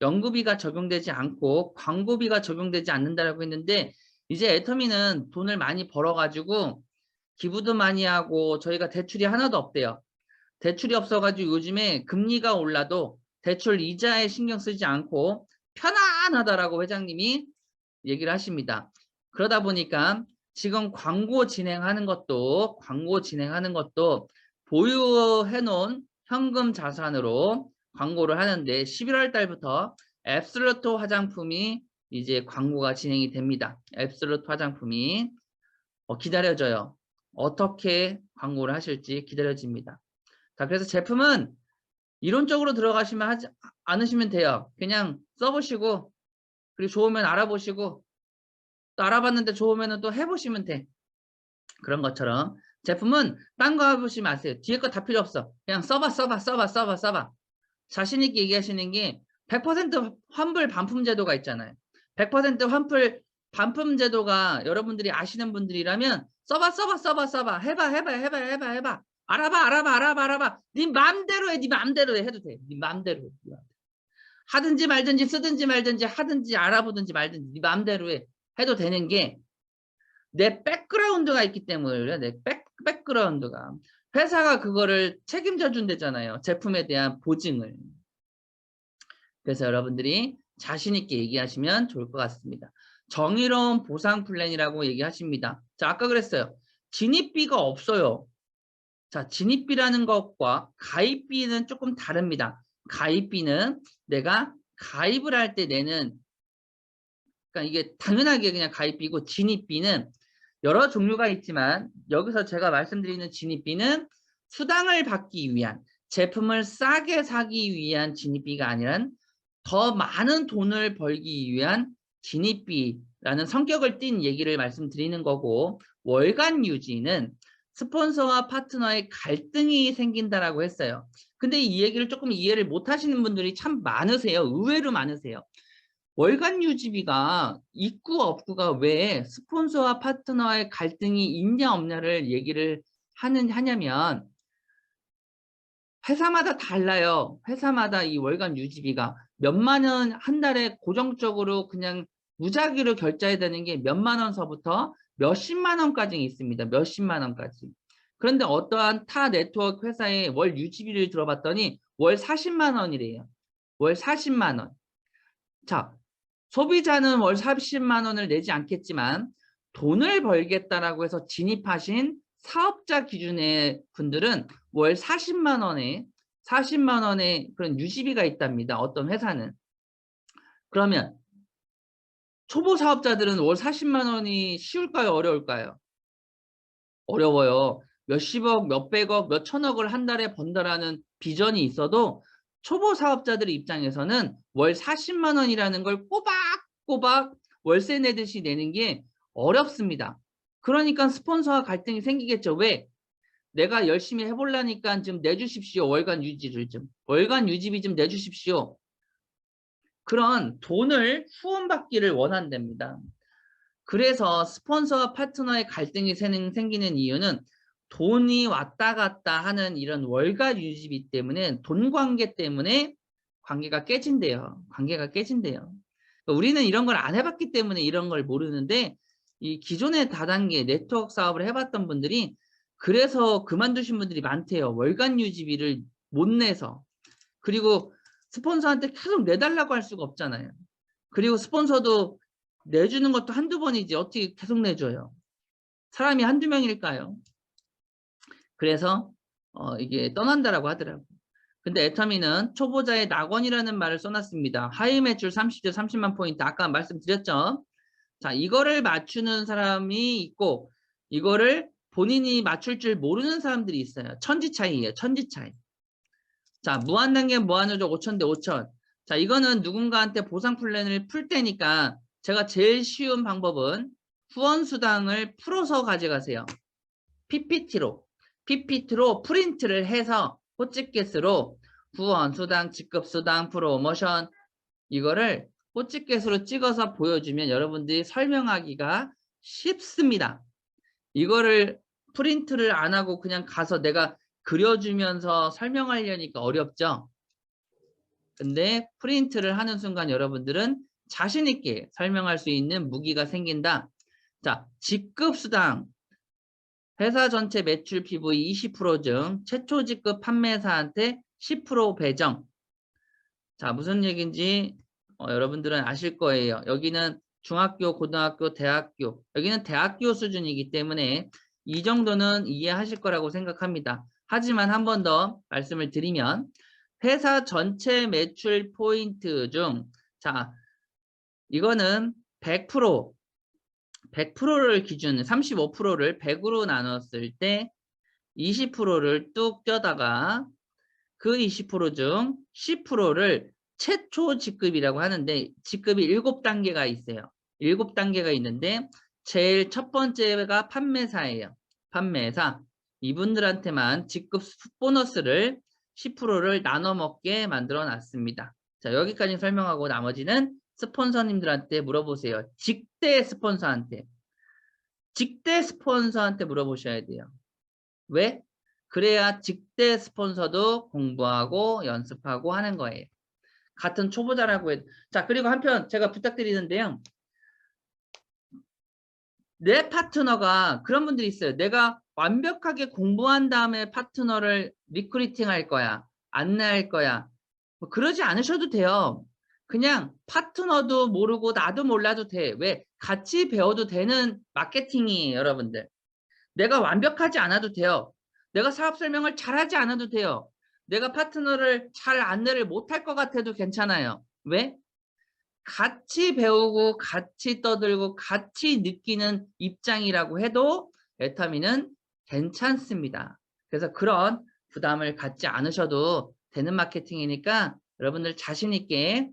연구비가 적용되지 않고 광고비가 적용되지 않는다라고 했는데 이제 애터미는 돈을 많이 벌어가지고 기부도 많이 하고 저희가 대출이 하나도 없대요. 대출이 없어가지고 요즘에 금리가 올라도 대출 이자에 신경 쓰지 않고 편안하다라고 회장님이 얘기를 하십니다. 그러다 보니까 지금 광고 진행하는 것도 보유해 놓은 현금 자산으로 광고를 하는데 11월 달부터 앱솔루트 화장품이 이제 광고가 진행이 됩니다. 앱솔루트 화장품이 기다려져요. 어떻게 광고를 하실지 기다려집니다. 자, 그래서 제품은 이론적으로 들어가시면 하지 않으시면 돼요. 그냥 써보시고 그리고 좋으면 알아보시고 또 알아봤는데 좋으면 또 해보시면 돼. 그런 것처럼 제품은 딴 거 해보시면 아세요. 뒤에 거 다 필요 없어. 그냥 써봐. 자신 있게 얘기하시는 게 100% 환불 반품 제도가 있잖아요. 100% 환불 반품 제도가 여러분들이 아시는 분들이라면 써봐. 해봐. 알아봐. 네 맘대로 해. 해도 돼. 네 맘대로 해. 하든지 말든지 쓰든지 말든지 하든지 알아보든지 말든지 네 맘대로 해. 해도 되는 게 내 백그라운드가 있기 때문에 그래. 내 백그라운드가. 회사가 그거를 책임져 준대잖아요. 제품에 대한 보증을. 그래서 여러분들이 자신 있게 얘기하시면 좋을 것 같습니다. 정의로운 보상 플랜이라고 얘기하십니다. 자, 아까 그랬어요. 진입비가 없어요. 자, 진입비라는 것과 가입비는 조금 다릅니다. 가입비는 내가 가입을 할 때 내는 그러니까 이게 당연하게 그냥 가입비고 진입비는 여러 종류가 있지만 여기서 제가 말씀드리는 진입비는 수당을 받기 위한 제품을 싸게 사기 위한 진입비가 아니라 더 많은 돈을 벌기 위한 진입비라는 성격을 띤 얘기를 말씀드리는 거고 월간 유지는 스폰서와 파트너의 갈등이 생긴다라고 했어요. 근데 이 얘기를 조금 이해를 못 하시는 분들이 참 많으세요. 의외로 많으세요. 월간 유지비가 있고 없고가 왜 스폰서와 파트너의 갈등이 있냐 없냐를 얘기를 하냐면 회사마다 달라요. 회사마다 이 월간 유지비가 몇만 원 한 달에 고정적으로 그냥 무작위로 결제해야 되는 게 몇만 원서부터 몇십만 원까지 있습니다. 몇십만 원까지. 그런데 어떠한 타 네트워크 회사의 월 유지비를 들어봤더니 월 40만 원이래요. 월 40만 원. 자, 소비자는 월 40만 원을 내지 않겠지만 돈을 벌겠다라고 해서 진입하신 사업자 기준의 분들은 월 40만 원의 그런 유지비가 있답니다. 어떤 회사는. 그러면 초보 사업자들은 월 40만 원이 쉬울까요? 어려울까요? 어려워요. 몇십억, 몇백억, 몇천억을 한 달에 번다라는 비전이 있어도 초보 사업자들 입장에서는 월 40만 원이라는 걸 꼬박꼬박 월세 내듯이 내는 게 어렵습니다. 그러니까 스폰서와 갈등이 생기겠죠. 왜? 내가 열심히 해보려니까 좀 내주십시오. 월간 유지를 좀. 월간 유지비 좀 내주십시오. 그런 돈을 후원받기를 원한답니다. 그래서 스폰서와 파트너의 갈등이 생기는 이유는 돈이 왔다 갔다 하는 이런 월간 유지비 때문에 돈 관계 때문에 관계가 깨진대요. 관계가 깨진대요. 그러니까 우리는 이런 걸 안 해봤기 때문에 이런 걸 모르는데 이 기존의 다단계 네트워크 사업을 해봤던 분들이 그래서 그만두신 분들이 많대요. 월간 유지비를 못 내서. 그리고 스폰서한테 계속 내달라고 할 수가 없잖아요. 그리고 스폰서도 내주는 것도 한두 번이지 어떻게 계속 내줘요. 사람이 한두 명일까요? 그래서 이게 떠난다라고 하더라고요. 근데 애터미는 초보자의 낙원이라는 말을 써놨습니다. 하이 매출 30대 30만 포인트 아까 말씀드렸죠. 자, 이거를 맞추는 사람이 있고 이거를 본인이 맞출 줄 모르는 사람들이 있어요. 천지 차이예요. 천지 차이. 자, 무한단계 무한누적 5천 대 5천. 자, 이거는 누군가한테 보상 플랜을 풀 때니까 제가 제일 쉬운 방법은 후원수당을 풀어서 가져가세요. PPT로 프린트를 해서 호치켓으로 후원수당, 직급수당, 프로모션 이거를 호치켓으로 찍어서 보여주면 여러분들이 설명하기가 쉽습니다. 이거를 프린트를 안 하고 그냥 가서 내가 그려주면서 설명하려니까 어렵죠. 근데 프린트를 하는 순간 여러분들은 자신 있게 설명할 수 있는 무기가 생긴다. 자, 직급수당. 회사 전체 매출 PV 20%중 최초 직급 판매사한테 10% 배정. 자, 무슨 얘기인지 여러분들은 아실 거예요. 여기는 중학교, 고등학교, 대학교. 여기는 대학교 수준이기 때문에 이 정도는 이해하실 거라고 생각합니다. 하지만 한 번 더 말씀을 드리면 회사 전체 매출 포인트 중 자, 이거는 100%를 기준 35%를 100으로 나눴을 때 20%를 뚝 떼다가 그 20%중 10%를 최초 직급이라고 하는데 직급이 7단계가 있어요. 7단계가 있는데 제일 첫 번째가 판매사예요. 판매사. 이분들한테만 직급 보너스를 10%를 나눠 먹게 만들어 놨습니다. 자, 여기까지 설명하고 나머지는 스폰서님들한테 물어보세요. 직대 스폰서한테 물어보셔야 돼요. 왜? 그래야 직대 스폰서도 공부하고 연습하고 하는 거예요. 같은 초보자라고 해도. 자, 그리고 한편 제가 부탁드리는데요. 내 파트너가 그런 분들이 있어요. 내가 완벽하게 공부한 다음에 파트너를 리크루팅 할 거야. 안내할 거야. 뭐 그러지 않으셔도 돼요. 그냥 파트너도 모르고 나도 몰라도 돼. 왜? 같이 배워도 되는 마케팅이에요, 여러분들. 내가 완벽하지 않아도 돼요. 내가 사업 설명을 잘하지 않아도 돼요. 내가 파트너를 잘 안내를 못할 것 같아도 괜찮아요. 왜? 같이 배우고 같이 떠들고 같이 느끼는 입장이라고 해도 애터미는 괜찮습니다. 그래서 그런 부담을 갖지 않으셔도 되는 마케팅이니까 여러분들 자신 있게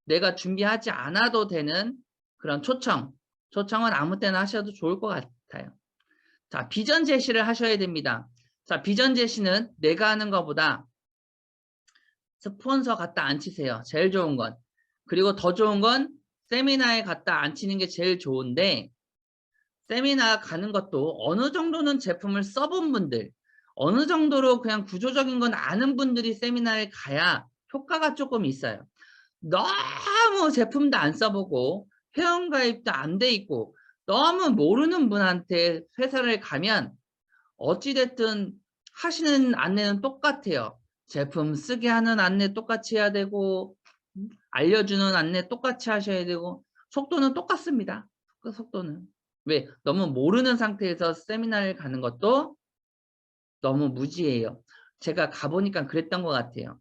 내가 준비하지 않아도 되는 그런 초청은 아무 때나 하셔도 좋을 것 같아요. 자, 비전 제시를 하셔야 됩니다. 자, 비전 제시는 내가 하는 것보다 스폰서 갖다 앉히세요. 제일 좋은 건. 그리고 더 좋은 건 세미나에 갖다 앉히는 게 제일 좋은데, 세미나 가는 것도 어느 정도는 제품을 써본 분들, 어느 정도로 그냥 구조적인 건 아는 분들이 세미나를 가야 효과가 조금 있어요. 너무 제품도 안 써보고 회원가입도 안 돼 있고 너무 모르는 분한테 회사를 가면 어찌됐든 하시는 안내는 똑같아요. 제품 쓰게 하는 안내 똑같이 해야 되고 알려주는 안내 똑같이 하셔야 되고 속도는 똑같습니다. 그 속도는. 왜? 너무 모르는 상태에서 세미나를 가는 것도 너무 무지해요. 제가 가보니까 그랬던 것 같아요.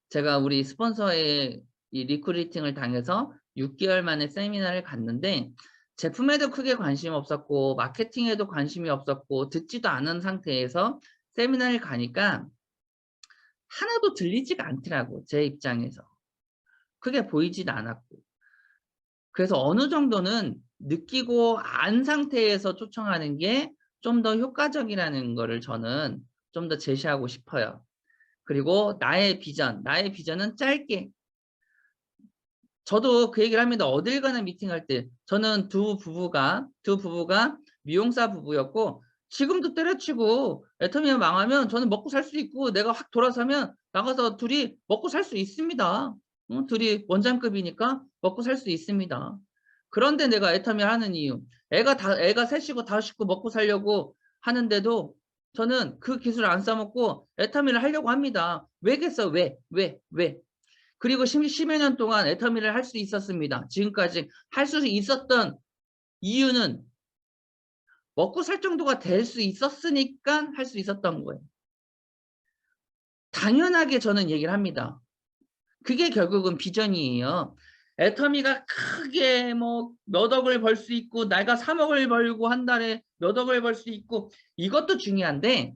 제가 우리 스폰서의 이 리크루팅을 당해서 6개월 만에 세미나를 갔는데 제품에도 크게 관심이 없었고 마케팅에도 관심이 없었고 듣지도 않은 상태에서 세미나를 가니까 하나도 들리지가 않더라고. 제 입장에서. 크게 보이지도 않았고. 그래서 어느 정도는 느끼고 안 상태에서 초청하는 게 좀 더 효과적이라는 거를 저는 좀 더 제시하고 싶어요. 그리고 나의 비전은 짧게. 저도 그 얘기를 합니다. 어딜 가나 미팅할 때 저는 두 부부가 미용사 부부였고 지금도 때려치고 애터미가 망하면 저는 먹고 살 수 있고 내가 확 돌아서면 나가서 둘이 먹고 살 수 있습니다. 둘이 원장급이니까 먹고 살 수 있습니다. 그런데 내가 애터미를 하는 이유, 애가 셋이고 다섯이고 먹고 살려고 하는데도 저는 그 기술을 안 써먹고 애터미를 하려고 합니다. 왜겠어? 왜? 그리고 10여 년 동안 애터미를 할 수 있었습니다. 지금까지 할 수 있었던 이유는 먹고 살 정도가 될 수 있었으니까 할 수 있었던 거예요. 당연하게 저는 얘기를 합니다. 그게 결국은 비전이에요. 애터미가 크게 뭐 몇 억을 벌 수 있고 내가 3억을 벌고 한 달에 몇 억을 벌 수 있고 이것도 중요한데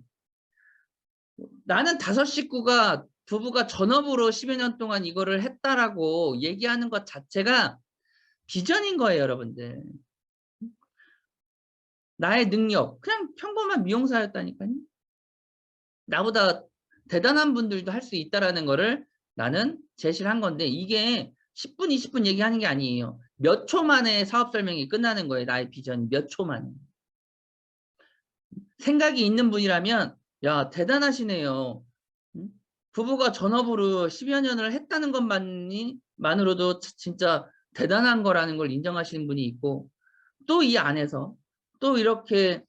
나는 5식구가 부부가 전업으로 10여 년 동안 이거를 했다라고 얘기하는 것 자체가 비전인 거예요, 여러분들. 나의 능력, 그냥 평범한 미용사였다니까요. 나보다 대단한 분들도 할 수 있다라는 거를 나는 제시를 한 건데 이게 10분, 20분 얘기하는 게 아니에요. 몇 초 만에 사업 설명이 끝나는 거예요. 나의 비전이 몇 초 만에. 생각이 있는 분이라면 야, 대단하시네요. 부부가 전업으로 10여 년을 했다는 것만으로도 진짜 대단한 거라는 걸 인정하시는 분이 있고 또 이 안에서 또 이렇게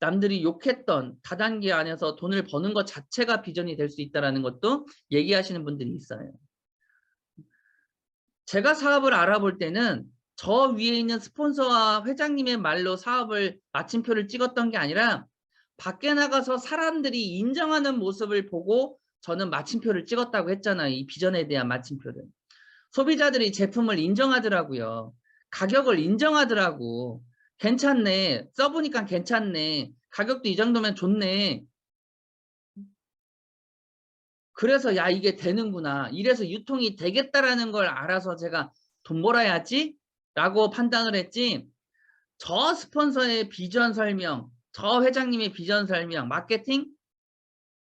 남들이 욕했던 다단계 안에서 돈을 버는 것 자체가 비전이 될 수 있다는 것도 얘기하시는 분들이 있어요. 제가 사업을 알아볼 때는 저 위에 있는 스폰서와 회장님의 말로 사업을 마침표를 찍었던 게 아니라 밖에 나가서 사람들이 인정하는 모습을 보고 저는 마침표를 찍었다고 했잖아요. 이 비전에 대한 마침표를. 소비자들이 제품을 인정하더라고요. 가격을 인정하더라고. 괜찮네. 써보니까 괜찮네. 가격도 이 정도면 좋네. 그래서 야 이게 되는구나. 이래서 유통이 되겠다라는 걸 알아서 제가 돈 벌어야지 라고 판단을 했지. 저 스폰서의 비전 설명, 저 회장님의 비전 설명, 마케팅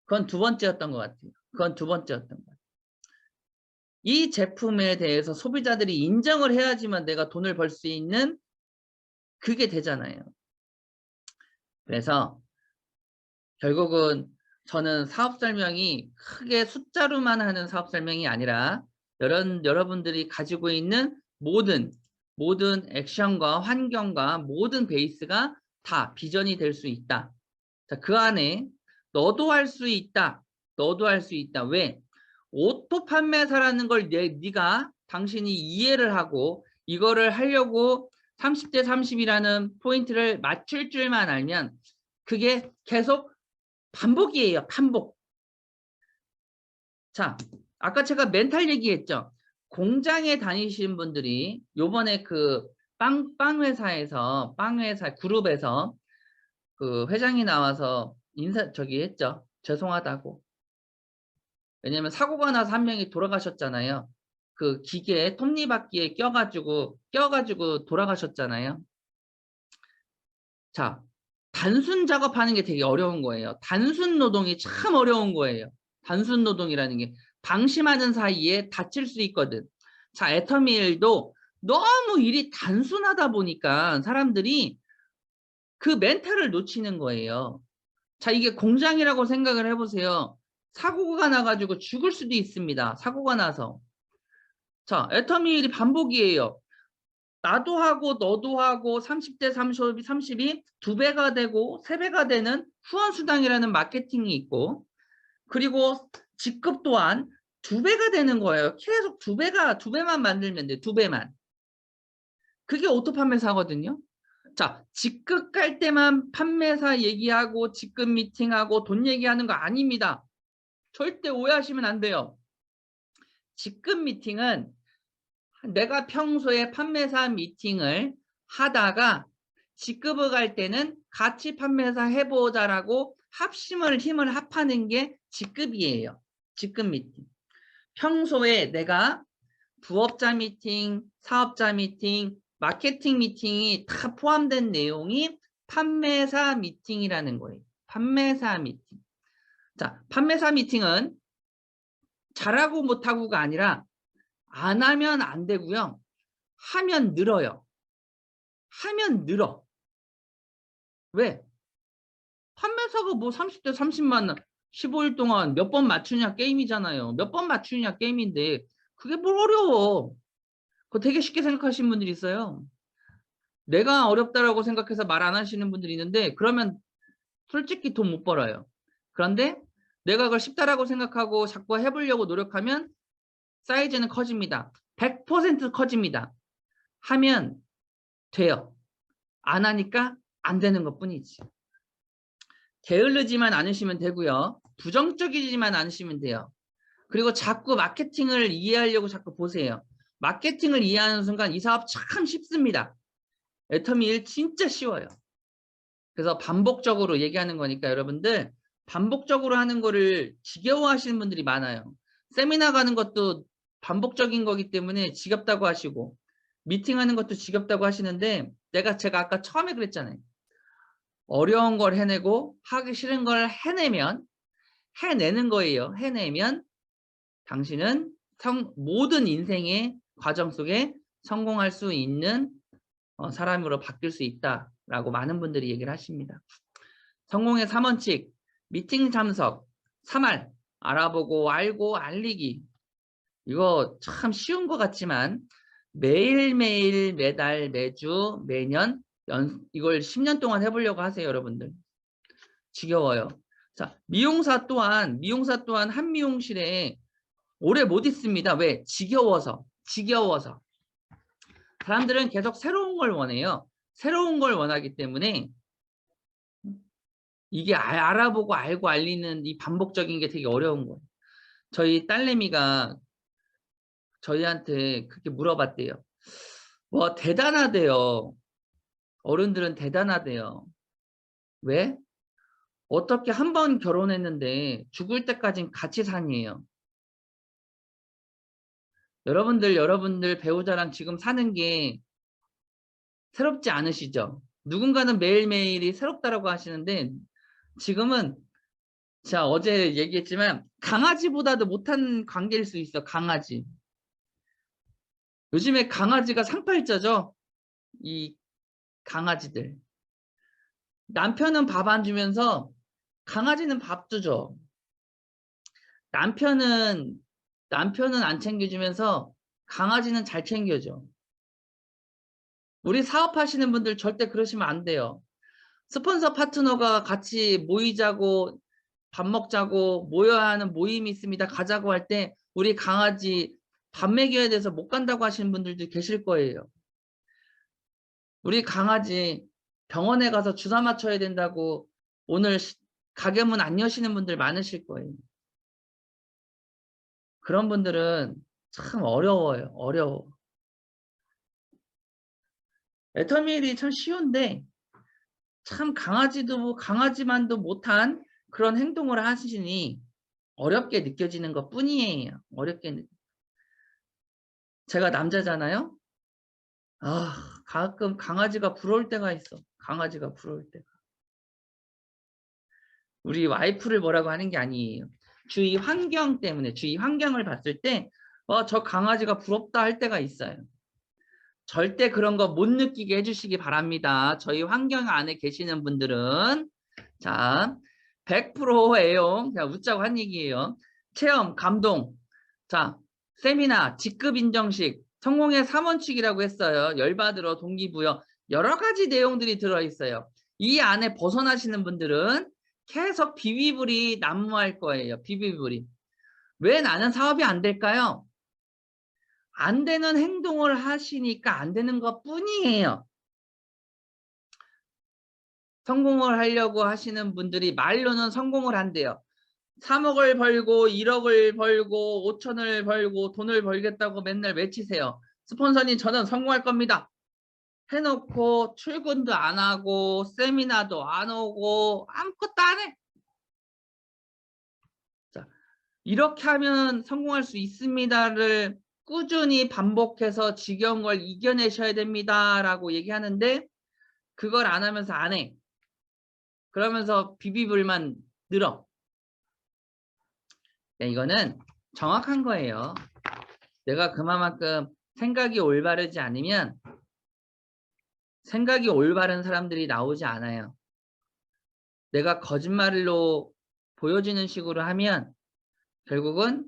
그건 두 번째였던 것 같아요. 그건 두 번째였던 것 같아요. 이 제품에 대해서 소비자들이 인정을 해야지만 내가 돈을 벌 수 있는 그게 되잖아요. 그래서 결국은 저는 사업 설명이 크게 숫자로만 하는 사업 설명이 아니라 여러분들이 가지고 있는 모든 액션과 환경과 모든 베이스가 다 비전이 될 수 있다. 자, 그 안에 너도 할 수 있다. 너도 할 수 있다. 왜? 오토 판매사라는 걸 네가 당신이 이해를 하고 이거를 하려고 30대 30이라는 포인트를 맞출 줄만 알면 그게 계속 반복이에요. 반복. 자, 아까 제가 멘탈 얘기했죠. 공장에 다니시는 분들이 요번에 그 빵 회사에서 그룹에서 그 회장이 나와서 저기 했죠. 죄송하다고. 왜냐면 사고가 나서 한 명이 돌아가셨잖아요. 그 기계 톱니바퀴에 껴가지고 돌아가셨잖아요. 자, 단순 작업하는 게 되게 어려운 거예요. 단순 노동이 참 어려운 거예요. 단순 노동이라는 게 방심하는 사이에 다칠 수 있거든. 자, 애터미일도 너무 일이 단순하다 보니까 사람들이 그 멘탈을 놓치는 거예요. 자, 이게 공장이라고 생각을 해보세요. 사고가 나가지고 죽을 수도 있습니다. 사고가 나서. 자, 애터미일이 반복이에요. 나도 하고 너도 하고 30대 30이 2배가 되고 3배가 되는 후원수당이라는 마케팅이 있고, 그리고 직급 또한 2배가 되는 거예요. 계속 2배만 만들면 돼. 2배만. 그게 오토 판매사거든요. 자, 직급 갈 때만 판매사 얘기하고 직급 미팅하고 돈 얘기하는 거 아닙니다. 절대 오해하시면 안 돼요. 직급 미팅은 내가 평소에 판매사 미팅을 하다가 직급을 갈 때는 같이 판매사 해보자라고 힘을 합하는 게 직급이에요. 직급 미팅. 평소에 내가 부업자 미팅, 사업자 미팅, 마케팅 미팅이 다 포함된 내용이 판매사 미팅이라는 거예요. 판매사 미팅. 자, 판매사 미팅은 잘하고 못하고가 아니라 안 하면 안 되고요. 하면 늘어요. 하면 늘어. 왜? 판매사가 뭐 30대 30만 15일 동안 몇 번 맞추냐 게임이잖아요. 몇 번 맞추냐 게임인데 그게 뭘 어려워. 그거 되게 쉽게 생각하시는 분들이 있어요. 내가 어렵다라고 생각해서 말 안 하시는 분들이 있는데 그러면 솔직히 돈 못 벌어요. 그런데 내가 그걸 쉽다라고 생각하고 자꾸 해보려고 노력하면 사이즈는 커집니다. 100% 커집니다. 하면 돼요. 안 하니까 안 되는 것뿐이지. 게을르지만 않으시면 되고요. 부정적이지만 않으시면 돼요. 그리고 자꾸 마케팅을 이해하려고 자꾸 보세요. 마케팅을 이해하는 순간 이 사업 참 쉽습니다. 애터미 일 진짜 쉬워요. 그래서 반복적으로 얘기하는 거니까 여러분들 반복적으로 하는 거를 지겨워하시는 분들이 많아요. 세미나 가는 것도 반복적인 거기 때문에 지겹다고 하시고 미팅하는 것도 지겹다고 하시는데 제가 아까 처음에 그랬잖아요. 어려운 걸 해내고 하기 싫은 걸 해내는 거예요. 해내면 당신은 모든 인생의 과정 속에 성공할 수 있는 사람으로 바뀔 수 있다라고 많은 분들이 얘기를 하십니다. 성공의 3원칙, 미팅 참석, 3알, 알아보고 알고 알리기. 이거 참 쉬운 것 같지만 매일매일 매달 매주 매년 이걸 10년 동안 해보려고 하세요. 여러분들. 지겨워요. 자, 미용사 또한 한 미용실에 오래 못 있습니다. 왜? 지겨워서. 사람들은 계속 새로운 걸 원해요. 새로운 걸 원하기 때문에 이게 알아보고 알고 알리는 이 반복적인 게 되게 어려운 거예요. 저희 딸내미가 저희한테 그렇게 물어봤대요. 뭐 대단하대요. 어른들은 대단하대요. 왜? 어떻게 한 번 결혼했는데 죽을 때까진 같이 사니에요. 여러분들 배우자랑 지금 사는 게 새롭지 않으시죠? 누군가는 매일매일이 새롭다라고 하시는데 지금은 자 어제 얘기했지만 강아지보다도 못한 관계일 수 있어. 강아지. 요즘에 강아지가 상팔자죠. 이 강아지들. 남편은 밥 안 주면서 강아지는 밥 주죠. 남편은 안 챙겨주면서 강아지는 잘 챙겨줘. 우리 사업하시는 분들 절대 그러시면 안 돼요. 스폰서 파트너가 같이 모이자고 밥 먹자고 모여야 하는 모임이 있습니다. 가자고 할 때 우리 강아지 밥 먹여야 돼서 못 간다고 하시는 분들도 계실 거예요. 우리 강아지 병원에 가서 주사 맞춰야 된다고 오늘 가게 문 안 여시는 분들 많으실 거예요. 그런 분들은 참 어려워요. 어려워. 애터미일이 참 쉬운데 참 강아지만도 못한 그런 행동을 하시니 어렵게 느껴지는 것 뿐이에요. 제가 남자잖아요. 가끔 강아지가 부러울 때가 있어. 강아지가 부러울 때가. 우리 와이프를 뭐라고 하는 게 아니에요. 주위 환경 때문에, 주위 환경을 봤을 때 저 강아지가 부럽다 할 때가 있어요. 절대 그런 거 못 느끼게 해주시기 바랍니다. 저희 환경 안에 계시는 분들은. 자, 100% 애용, 그냥 웃자고 한 얘기예요. 체험, 감동. 자, 세미나, 직급 인정식, 성공의 3원칙이라고 했어요. 열받으러, 동기부여, 여러 가지 내용들이 들어있어요. 이 안에 벗어나시는 분들은 계속 비비불이 난무할 거예요. 비비불이. 왜 나는 사업이 안 될까요? 안 되는 행동을 하시니까 안 되는 것 뿐이에요. 성공을 하려고 하시는 분들이 말로는 성공을 한대요. 3억을 벌고 1억을 벌고 5천을 벌고 돈을 벌겠다고 맨날 외치세요. 스폰서님 저는 성공할 겁니다. 해놓고 출근도 안 하고 세미나도 안 오고 아무것도 안 해. 자, 이렇게 하면 성공할 수 있습니다를 꾸준히 반복해서 지겨운 걸 이겨내셔야 됩니다 라고 얘기하는데 그걸 안 하면서 안 해. 그러면서 비비불만 늘어. 이거는 정확한 거예요. 내가 그만큼 생각이 올바르지 않으면 생각이 올바른 사람들이 나오지 않아요. 내가 거짓말로 보여지는 식으로 하면 결국은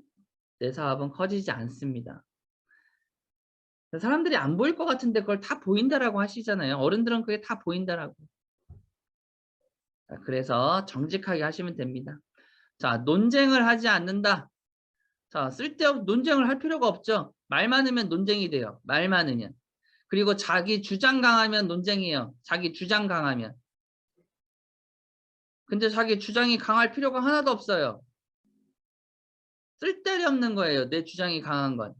내 사업은 커지지 않습니다. 사람들이 안 보일 것 같은데 그걸 다 보인다라고 하시잖아요. 어른들은 그게 다 보인다라고. 그래서 정직하게 하시면 됩니다. 자, 논쟁을 하지 않는다. 자, 쓸데없는 논쟁을 할 필요가 없죠. 말 많으면 논쟁이 돼요. 말 많으면. 그리고 자기 주장 강하면 논쟁이에요. 자기 주장 강하면. 근데 자기 주장이 강할 필요가 하나도 없어요. 쓸데없는 거예요. 내 주장이 강한 건.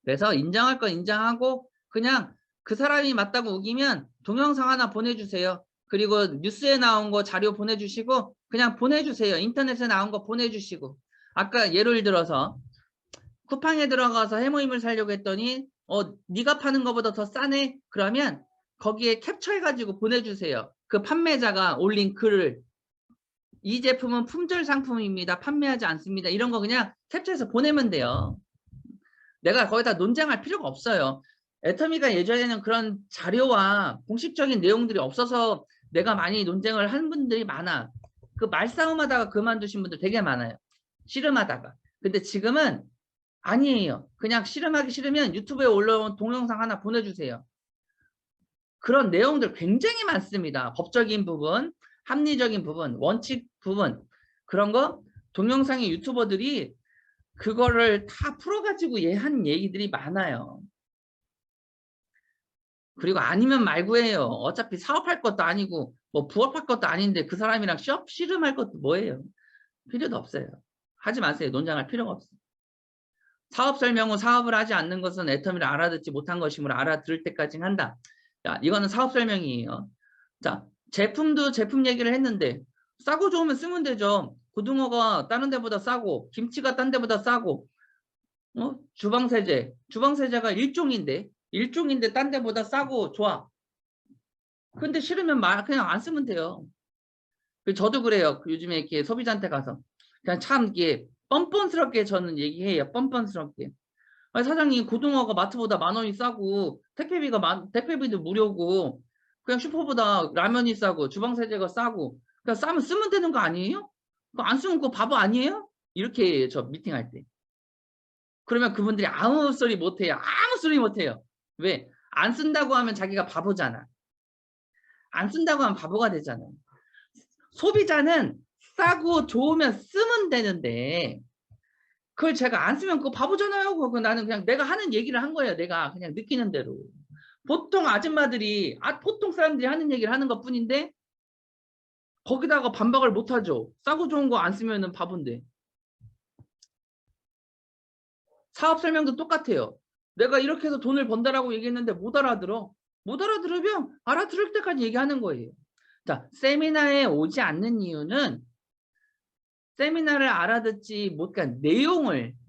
그래서 인정할 건 인정하고 그냥 그 사람이 맞다고 우기면 동영상 하나 보내주세요. 그리고 뉴스에 나온 거 자료 보내주시고 그냥 보내주세요. 인터넷에 나온 거 보내주시고. 아까 예를 들어서 쿠팡에 들어가서 해모임을 사려고 했더니 네가 파는 것보다 더 싸네? 그러면 거기에 캡처해가지고 보내주세요. 그 판매자가 올린 글을 이 제품은 품절 상품입니다. 판매하지 않습니다. 이런 거 그냥 캡처해서 보내면 돼요. 내가 거기다 논쟁할 필요가 없어요. 애터미가 예전에는 그런 자료와 공식적인 내용들이 없어서 내가 많이 논쟁을 한 분들이 많아. 그 말싸움하다가 그만두신 분들 되게 많아요. 씨름하다가. 근데 지금은 아니에요. 그냥 씨름하기 싫으면 유튜브에 올라온 동영상 하나 보내주세요. 그런 내용들 굉장히 많습니다. 법적인 부분, 합리적인 부분, 원칙 부분 그런 거 동영상의 유튜버들이 그거를 다 풀어가지고 한 얘기들이 많아요. 그리고 아니면 말고 해요. 어차피 사업할 것도 아니고 뭐 부업할 것도 아닌데 그 사람이랑 씨름할 것도 뭐예요. 필요도 없어요. 하지 마세요. 논쟁할 필요가 없어요. 사업 설명 후 사업을 하지 않는 것은 애터미를 알아듣지 못한 것이므로 알아들을 때까지 한다. 자, 이거는 사업 설명이에요. 자, 제품도 제품 얘기를 했는데 싸고 좋으면 쓰면 되죠. 고등어가 다른 데보다 싸고 김치가 딴 데보다 싸고 주방세제가 일종인데 딴 데보다 싸고 좋아. 근데 싫으면 그냥 안 쓰면 돼요. 저도 그래요. 요즘에 이렇게 소비자한테 가서 그냥 참 이게 뻔뻔스럽게 저는 얘기해요. 뻔뻔스럽게. 아니, 사장님 고등어가 마트보다 10,000원이 싸고 택배비도 무료고 그냥 슈퍼보다 라면이 싸고 주방세제가 싸고 그냥 싸면 쓰면 되는 거 아니에요? 그거 안 쓰면 그거 바보 아니에요? 이렇게 저 미팅할 때. 그러면 그분들이 아무 소리 못해요. 아무 소리 못해요. 왜? 안 쓴다고 하면 자기가 바보잖아. 안 쓴다고 하면 바보가 되잖아. 소비자는 싸고 좋으면 쓰면 되는데 그걸 제가 안 쓰면 그거 바보잖아요. 그거 나는 그냥 내가 하는 얘기를 한 거예요. 내가 그냥 느끼는 대로. 보통 아줌마들이 보통 사람들이 하는 얘기를 하는 것 뿐인데 거기다가 반박을 못 하죠. 싸고 좋은 거 안 쓰면은 바본데. 사업 설명도 똑같아요. 내가 이렇게 해서 돈을 번다라고 얘기했는데 못 알아들어. 못 알아들으면 알아들을 때까지 얘기하는 거예요. 자, 세미나에 오지 않는 이유는 세미나를 알아듣지 못, 그러니까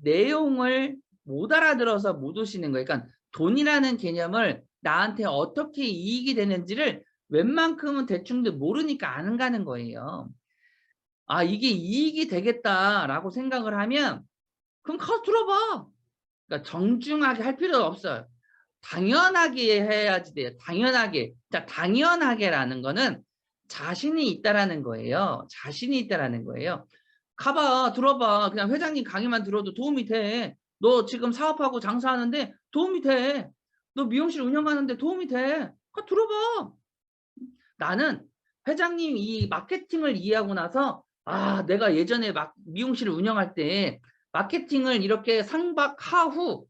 내용을 못 알아들어서 못 오시는 거예요. 그러니까 돈이라는 개념을 나한테 어떻게 이익이 되는지를 웬만큼은 대충들 모르니까 안 가는 거예요. 아, 이게 이익이 되겠다라고 생각을 하면 그럼 가서 들어봐. 그러니까 정중하게 할 필요 없어요. 당연하게 해야지 돼요. 당연하게. 자, 당연하게라는 거는 자신이 있다라는 거예요. 자신이 있다라는 거예요. 가봐, 들어봐. 그냥 회장님 강의만 들어도 도움이 돼. 너 지금 사업하고 장사하는데 도움이 돼. 너 미용실 운영하는데 도움이 돼. 가 들어봐. 나는 회장님 이 마케팅을 이해하고 나서 아, 내가 예전에 미용실을 운영할 때 마케팅을 이렇게 상박하후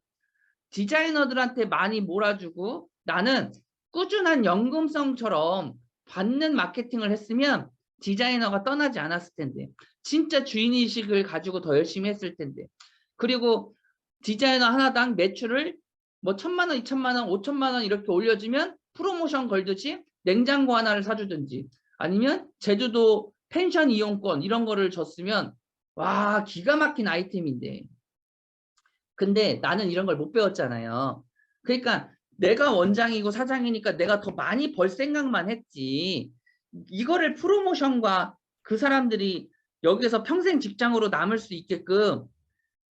디자이너들한테 많이 몰아주고 나는 꾸준한 연금성처럼 받는 마케팅을 했으면 디자이너가 떠나지 않았을 텐데, 진짜 주인의식을 가지고 더 열심히 했을 텐데, 그리고 디자이너 하나당 매출을 뭐 1,000만 원, 2,000만 원, 5,000만 원 이렇게 올려주면 프로모션 걸듯이 냉장고 하나를 사주든지 아니면 제주도 펜션 이용권 이런 거를 줬으면 와, 기가 막힌 아이템인데, 근데 나는 이런 걸 못 배웠잖아요. 그러니까 내가 원장이고 사장이니까 내가 더 많이 벌 생각만 했지, 이거를 프로모션과 그 사람들이 여기서 평생 직장으로 남을 수 있게끔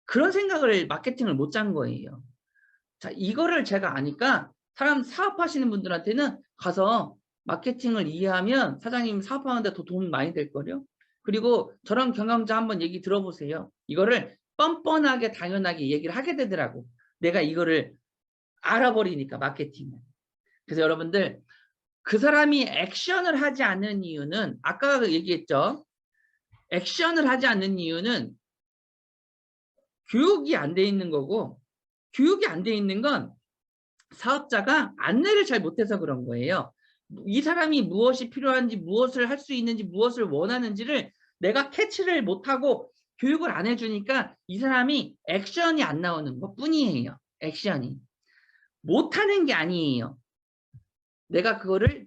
그런 생각을 마케팅을 못 짠 거예요. 자, 이거를 제가 아니까 사업하시는 분들한테는 가서 마케팅을 이해하면 사장님 사업하는데 더 도움이 많이 될걸요. 그리고 저런 경영자 한번 얘기 들어보세요. 이거를 뻔뻔하게 당연하게 얘기를 하게 되더라고. 내가 이거를 알아버리니까 마케팅을. 그래서 여러분들 그 사람이 액션을 하지 않는 이유는 아까 얘기했죠. 액션을 하지 않는 이유는 교육이 안 돼 있는 거고, 교육이 안 돼 있는 건 사업자가 안내를 잘 못해서 그런 거예요. 이 사람이 무엇이 필요한지, 무엇을 할 수 있는지, 무엇을 원하는지를 내가 캐치를 못하고 교육을 안 해주니까 이 사람이 액션이 안 나오는 것 뿐이에요. 액션이. 못하는 게 아니에요. 내가 그거를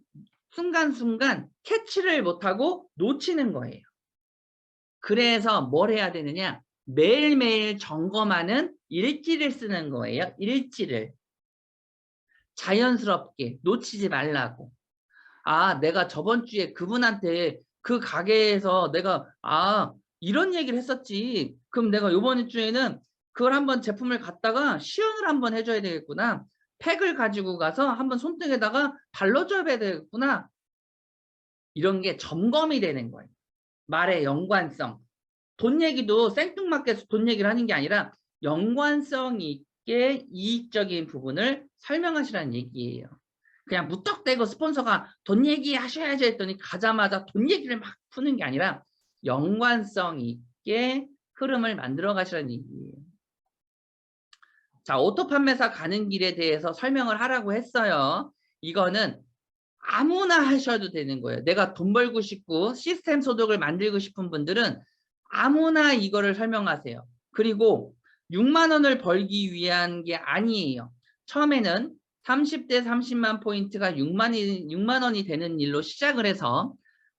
순간순간 캐치를 못하고 놓치는 거예요. 그래서 뭘 해야 되느냐? 매일매일 점검하는 일지를 쓰는 거예요. 일지를. 자연스럽게 놓치지 말라고. 아, 내가 저번 주에 그분한테 그 가게에서 내가 이런 얘기를 했었지. 그럼 내가 이번 주에는 그걸 한번 제품을 갖다가 시연을 한번 해줘야 되겠구나. 팩을 가지고 가서 한번 손등에다가 발라줘야 되겠구나. 이런 게 점검이 되는 거예요. 말의 연관성. 돈 얘기도 생뚱맞게 돈 얘기를 하는 게 아니라 연관성 있게 이익적인 부분을 설명하시라는 얘기예요. 그냥 무턱대고 스폰서가 돈 얘기하셔야지 했더니 가자마자 돈 얘기를 막 푸는 게 아니라 연관성 있게 흐름을 만들어 가시라는 얘기예요. 자, 오토 판매사 가는 길에 대해서 설명을 하라고 했어요. 이거는 아무나 하셔도 되는 거예요. 내가 돈 벌고 싶고 시스템 소득을 만들고 싶은 분들은 아무나 이거를 설명하세요. 그리고 6만 원을 벌기 위한 게 아니에요. 처음에는 30대 30만 포인트가 6만 원이 되는 일로 시작을 해서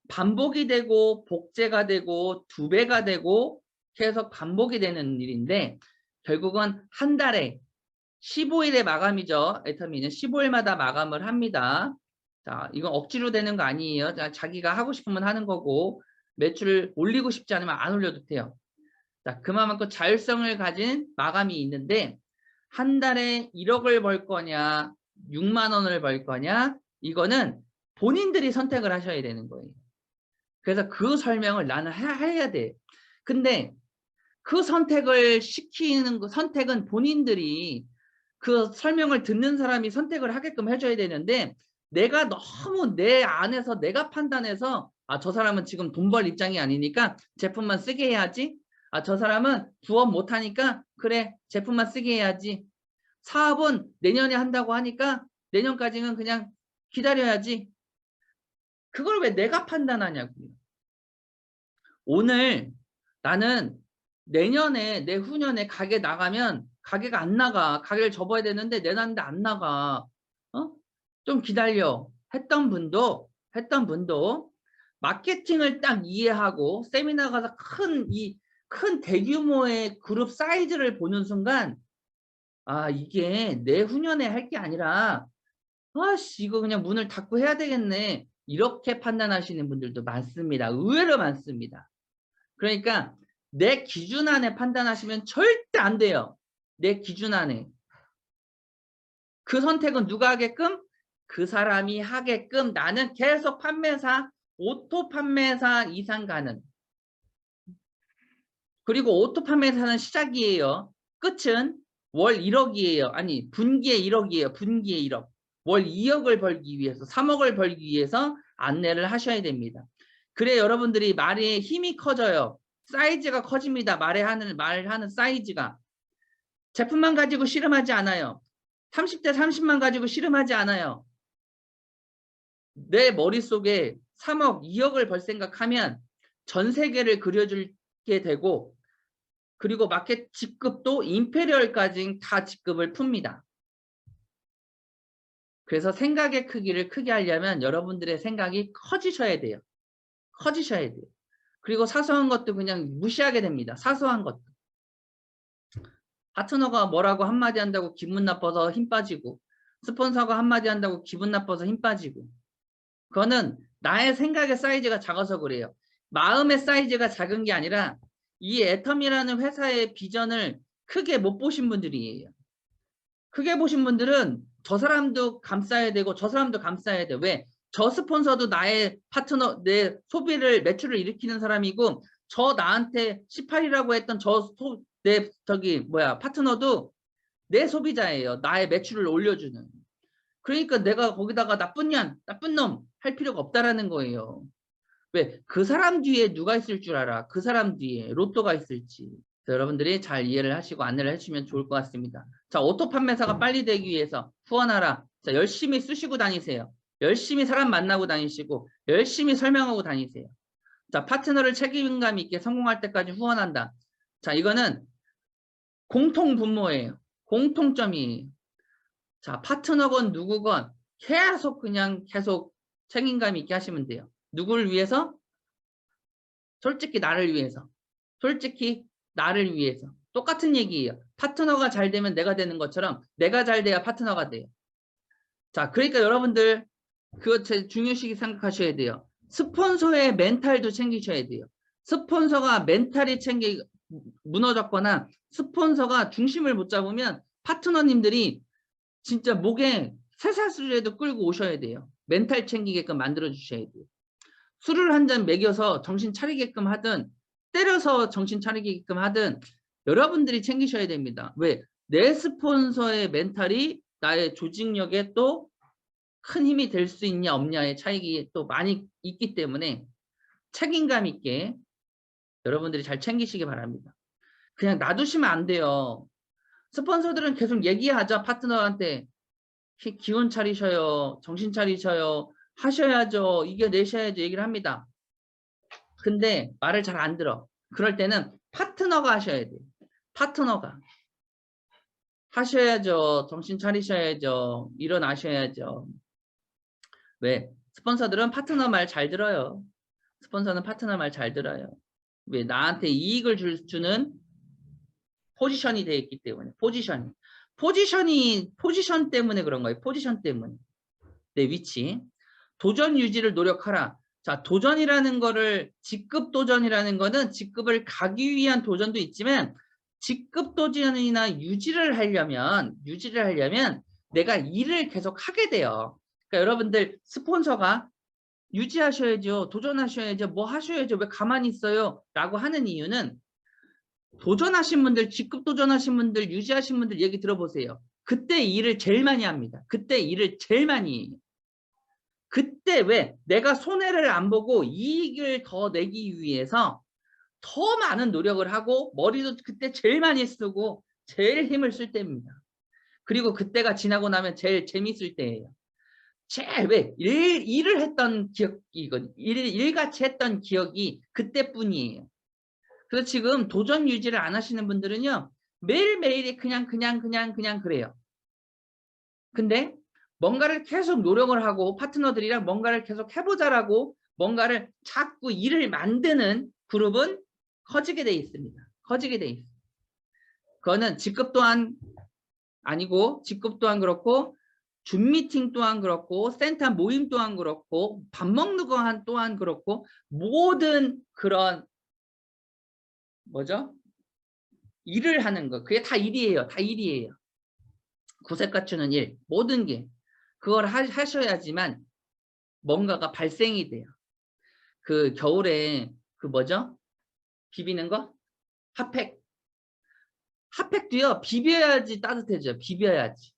반복이 되고 복제가 되고 2배가 되고 계속 반복이 되는 일인데, 결국은 한 달에 15일에 마감이죠. 애터미는 15일마다 마감을 합니다. 자, 이건 억지로 되는 거 아니에요. 자기가 하고 싶으면 하는 거고, 매출을 올리고 싶지 않으면 안 올려도 돼요. 자, 그만큼 자율성을 가진 마감이 있는데, 한 달에 1억을 벌 거냐, 6만 원을 벌 거냐, 이거는 본인들이 선택을 하셔야 되는 거예요. 그래서 그 설명을 나는 해야 돼. 근데 그 선택을 시키는 선택은 본인들이, 그 설명을 듣는 사람이 선택을 하게끔 해줘야 되는데, 내가 너무 내 안에서 내가 판단해서 저 사람은 지금 돈 벌 입장이 아니니까 제품만 쓰게 해야지. 저 사람은 부업 못하니까 그래 제품만 쓰게 해야지. 사업은 내년에 한다고 하니까 내년까지는 그냥 기다려야지. 그걸 왜 내가 판단하냐고요. 오늘 나는 내년에 내후년에 가게 나가면 가게가 안 나가. 가게를 접어야 되는데 내놨는데 안 나가. 좀 기다려. 했던 분도 마케팅을 딱 이해하고 세미나 가서 큰 대규모의 그룹 사이즈를 보는 순간 이게 내후년에 할 게 아니라 아씨 이거 그냥 문을 닫고 해야 되겠네. 이렇게 판단하시는 분들도 많습니다. 의외로 많습니다. 그러니까 내 기준 안에 판단하시면 절대 안 돼요. 내 기준 안에. 그 선택은 누가 하게끔? 그 사람이 하게끔. 나는 계속 판매사, 오토 판매사 이상 가는. 그리고 오토 판매사는 시작이에요. 끝은 월 1억이에요. 아니 분기에 1억이에요. 분기에 1억. 월 2억을 벌기 위해서 3억을 벌기 위해서 안내를 하셔야 됩니다. 그래 여러분들이 말의 힘이 커져요. 사이즈가 커집니다. 말하는 사이즈가. 제품만 가지고 씨름하지 않아요. 30대 30만 가지고 씨름하지 않아요. 내 머릿속에 3억, 2억을 벌 생각하면 전 세계를 그려줄게 되고 그리고 마켓 직급도 임페리얼까지 다 직급을 풉니다. 그래서 생각의 크기를 크게 하려면 여러분들의 생각이 커지셔야 돼요. 커지셔야 돼요. 그리고 사소한 것도 그냥 무시하게 됩니다. 사소한 것도. 파트너가 뭐라고 한마디 한다고 기분 나빠서 힘 빠지고 스폰서가 한마디 한다고 기분 나빠서 힘 빠지고 그거는 나의 생각의 사이즈가 작아서 그래요. 마음의 사이즈가 작은 게 아니라 이 애텀이라는 회사의 비전을 크게 못 보신 분들이에요. 크게 보신 분들은 저 사람도 감싸야 되고 저 사람도 감싸야 돼. 왜? 저 스폰서도 나의 파트너, 내 소비를 매출을 일으키는 사람이고 저 나한테 18이라고 했던 내 파트너도 내 소비자예요. 나의 매출을 올려주는. 그러니까 내가 거기다가 나쁜 놈 할 필요가 없다라는 거예요. 왜? 그 사람 뒤에 누가 있을 줄 알아? 그 사람 뒤에 로또가 있을지. 여러분들이 잘 이해를 하시고 안내를 해주시면 좋을 것 같습니다. 자, 오토 판매사가 빨리 되기 위해서 후원하라. 자, 열심히 쓰시고 다니세요. 열심히 사람 만나고 다니시고 열심히 설명하고 다니세요. 자, 파트너를 책임감 있게 성공할 때까지 후원한다. 자, 이거는 공통 분모예요. 공통점이에요. 자, 파트너건 누구건 계속 책임감 있게 하시면 돼요. 누구를 위해서? 솔직히 나를 위해서. 솔직히 나를 위해서. 똑같은 얘기예요. 파트너가 잘 되면 내가 되는 것처럼 내가 잘 돼야 파트너가 돼요. 자, 그러니까 여러분들 그거 중요시 생각하셔야 돼요. 스폰서의 멘탈도 챙기셔야 돼요. 스폰서가 멘탈이 무너졌거나 스폰서가 중심을 못 잡으면 파트너님들이 진짜 목에 쇠사슬이라도 끌고 오셔야 돼요. 멘탈 챙기게끔 만들어 주셔야 돼요. 술을 한 잔 먹여서 정신 차리게끔 하든 때려서 정신 차리게끔 하든 여러분들이 챙기셔야 됩니다. 왜? 내 스폰서의 멘탈이 나의 조직력에 또 큰 힘이 될 수 있냐 없냐의 차이가 또 많이 있기 때문에 책임감 있게 여러분들이 잘 챙기시기 바랍니다. 그냥 놔두시면 안 돼요. 스폰서들은 계속 얘기하죠. 파트너한테 기운 차리셔요. 정신 차리셔요. 하셔야죠. 이겨내셔야죠. 얘기를 합니다. 근데 말을 잘 안 들어. 그럴 때는 파트너가 하셔야 돼요. 파트너가. 하셔야죠. 정신 차리셔야죠. 일어나셔야죠. 왜? 스폰서들은 파트너 말 잘 들어요. 스폰서는 파트너 말 잘 들어요. 왜? 나한테 이익을 주는 포지션이 되어 있기 때문에. 포지션 때문에 그런 거예요. 포지션 때문에. 내 위치. 도전 유지를 노력하라. 자, 도전이라는 거를 직급 도전이라는 거는 직급을 가기 위한 도전도 있지만 직급 도전이나 유지를 하려면 내가 일을 계속 하게 돼요. 그러니까 여러분들 스폰서가 유지하셔야죠. 도전하셔야죠. 뭐 하셔야죠. 왜 가만히 있어요? 라고 하는 이유는 도전하신 분들, 직급 도전하신 분들, 유지하신 분들 얘기 들어보세요. 그때 일을 제일 많이 합니다. 그때 일을 제일 많이 해요. 그때 왜? 내가 손해를 안 보고 이익을 더 내기 위해서 더 많은 노력을 하고 머리도 그때 제일 많이 쓰고 제일 힘을 쓸 때입니다. 그리고 그때가 지나고 나면 제일 재밌을 때예요. 제일 왜? 일을 했던 기억이거든. 일같이 했던 기억이 그때뿐이에요. 그래서 지금 도전 유지를 안 하시는 분들은요. 매일매일이 그냥 그래요. 근데 뭔가를 계속 노력을 하고 파트너들이랑 뭔가를 계속 해보자라고 뭔가를 자꾸 일을 만드는 그룹은 커지게 돼 있습니다. 커지게 돼 있어요. 그거는 직급 또한 아니고 직급 또한 그렇고 줌 미팅 또한 그렇고 센터 모임 또한 그렇고 밥 먹는 거 또한 그렇고 모든 그런 뭐죠? 일을 하는 거 그게 다 일이에요. 다 일이에요. 구색 갖추는 일 모든 게 그걸 하셔야지만 뭔가가 발생이 돼요. 그 겨울에 그 뭐죠? 비비는 거? 핫팩. 핫팩도요. 비벼야지 따뜻해져요. 비벼야지.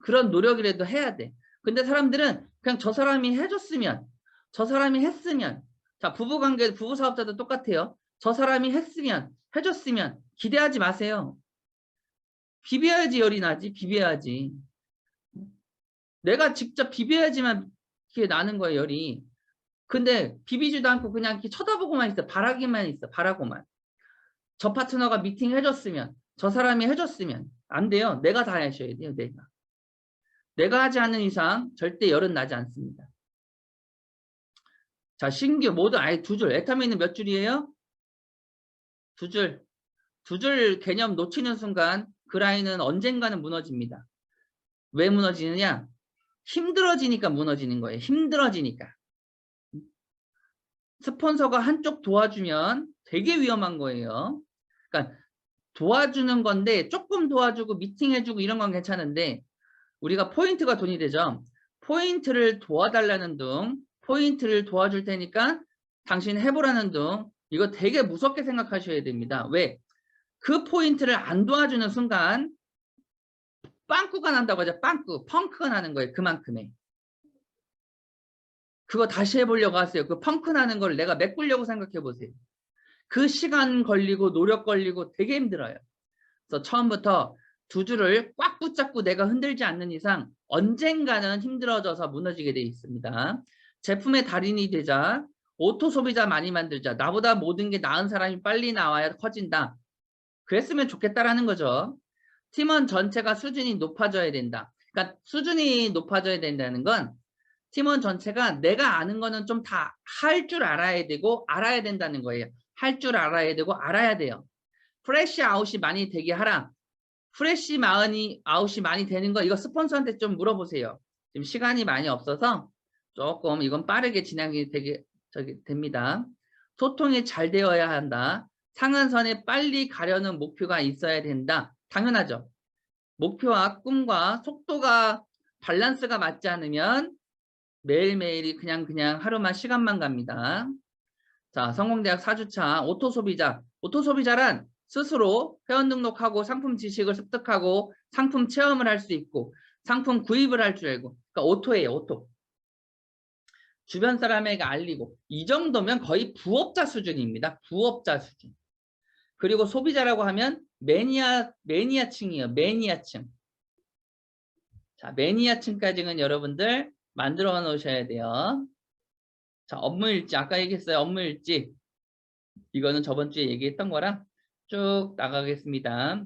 그런 노력이라도 해야 돼. 근데 사람들은 그냥 저 사람이 해줬으면 저 사람이 했으면 자 부부관계 부부사업자도 똑같아요. 저 사람이 했으면 해줬으면 기대하지 마세요. 비벼야지 열이 나지. 비벼야지. 내가 직접 비벼야지만 이게 나는 거예요. 열이. 근데 비비지도 않고 그냥 이렇게 쳐다보고만 있어. 바라기만 있어. 바라고만. 저 파트너가 미팅 해줬으면 저 사람이 해줬으면 안 돼요. 내가 다 하셔야 돼요. 내가 하지 않는 이상 절대 열은 나지 않습니다. 자, 신규 모두 아예 두 줄. 에타미는 몇 줄이에요? 두 줄. 두 줄 개념 놓치는 순간 그 라인은 언젠가는 무너집니다. 왜 무너지느냐? 힘들어지니까 무너지는 거예요. 힘들어지니까. 스폰서가 한쪽 도와주면 되게 위험한 거예요. 그러니까 도와주는 건데 조금 도와주고 미팅해주고 이런 건 괜찮은데 우리가 포인트가 돈이 되죠. 포인트를 도와달라는 둥, 포인트를 도와줄 테니까 당신 해보라는 둥 이거 되게 무섭게 생각하셔야 됩니다. 왜? 그 포인트를 안 도와주는 순간 빵꾸가 난다고 하죠. 빵꾸, 펑크가 나는 거예요. 그만큼의. 그거 다시 해보려고 하세요. 그 펑크 나는 걸 내가 메꾸려고 생각해 보세요. 그 시간 걸리고 노력 걸리고 되게 힘들어요. 그래서 처음부터 두 줄을 꽉 붙잡고 내가 흔들지 않는 이상 언젠가는 힘들어져서 무너지게 돼 있습니다. 제품의 달인이 되자, 오토 소비자 많이 만들자, 나보다 모든 게 나은 사람이 빨리 나와야 커진다. 그랬으면 좋겠다라는 거죠. 팀원 전체가 수준이 높아져야 된다. 그러니까 수준이 높아져야 된다는 건 팀원 전체가 내가 아는 거는 좀 다 할 줄 알아야 되고 알아야 된다는 거예요. 할 줄 알아야 되고 알아야 돼요. 프레시 아웃이 많이 되게 하라. 프레시 아웃이 많이 되는 거 이거 스폰서한테 좀 물어보세요. 지금 시간이 많이 없어서 조금 이건 빠르게 진행이 됩니다. 소통이 잘 되어야 한다. 상한선에 빨리 가려는 목표가 있어야 된다. 당연하죠. 목표와 꿈과 속도가 밸런스가 맞지 않으면 매일매일이 그냥 하루만 시간만 갑니다. 자, 성공대학 4주차 오토소비자. 오토소비자란 스스로 회원 등록하고 상품 지식을 습득하고 상품 체험을 할 수 있고 상품 구입을 할 줄 알고 그러니까 오토예요. 오토. 주변 사람에게 알리고 이 정도면 거의 부업자 수준입니다. 부업자 수준. 그리고 소비자라고 하면 매니아층이에요. 매니아층. 자, 매니아층까지는 여러분들 만들어 놓으셔야 돼요. 자, 업무일지 아까 얘기했어요. 업무일지 이거는 저번 주에 얘기했던 거랑 쭉 나가겠습니다.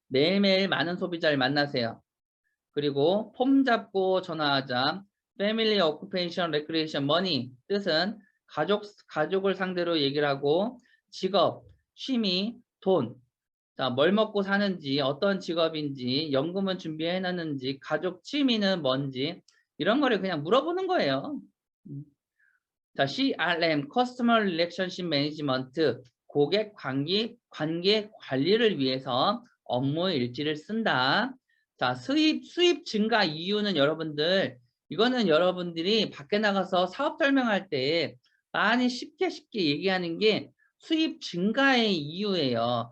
매일매일 많은 소비자를 만나세요. 그리고 폼 잡고 전화하자. Family, Occupation, Recreation, Money 뜻은 가족을 상대로 얘기를 하고 직업, 취미, 돈 자, 뭘 먹고 사는지 어떤 직업인지 연금은 준비해놨는지 가족 취미는 뭔지 이런 거를 그냥 물어보는 거예요. 자, CRM, Customer Relationship Management, 고객 관계 관리를 위해서 업무 일지를 쓴다. 자, 수입 증가 이유는 여러분들, 이거는 여러분들이 밖에 나가서 사업 설명할 때 많이 쉽게 얘기하는 게 수입 증가의 이유예요.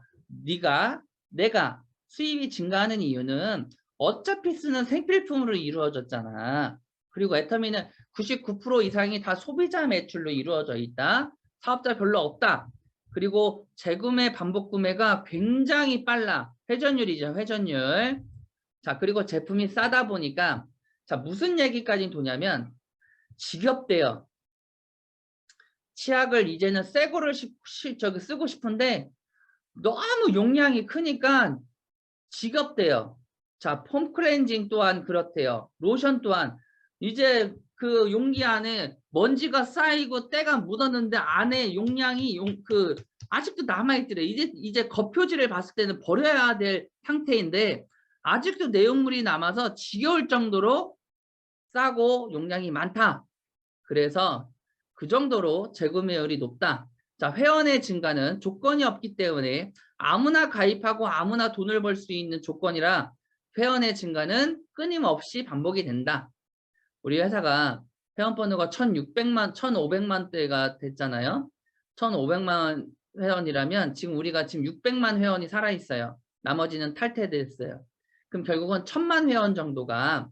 내가 수입이 증가하는 이유는 어차피 쓰는 생필품으로 이루어졌잖아. 그리고 애터미는 99% 이상이 다 소비자 매출로 이루어져 있다. 사업자 별로 없다. 그리고 재구매 반복 구매가 굉장히 빨라. 회전율이죠. 회전율. 자, 그리고 제품이 싸다 보니까 자, 무슨 얘기까지 도냐면 지겹대요. 치약을 이제는 새 거를 쓰고 싶은데 너무 용량이 크니까 지겹대요. 자, 폼 클렌징 또한 그렇대요. 로션 또한 이제 그 용기 안에 먼지가 쌓이고 때가 묻었는데 안에 용량이 아직도 남아있더래. 이제 겉표지를 봤을 때는 버려야 될 상태인데 아직도 내용물이 남아서 지겨울 정도로 싸고 용량이 많다. 그래서 그 정도로 재구매율이 높다. 자, 회원의 증가는 조건이 없기 때문에 아무나 가입하고 아무나 돈을 벌 수 있는 조건이라 회원의 증가는 끊임없이 반복이 된다. 우리 회사가 회원 번호가 1600만, 1500만 대가 됐잖아요. 1500만 회원이라면 우리가 지금 600만 회원이 살아있어요. 나머지는 탈퇴됐어요. 그럼 결국은 1000만 회원 정도가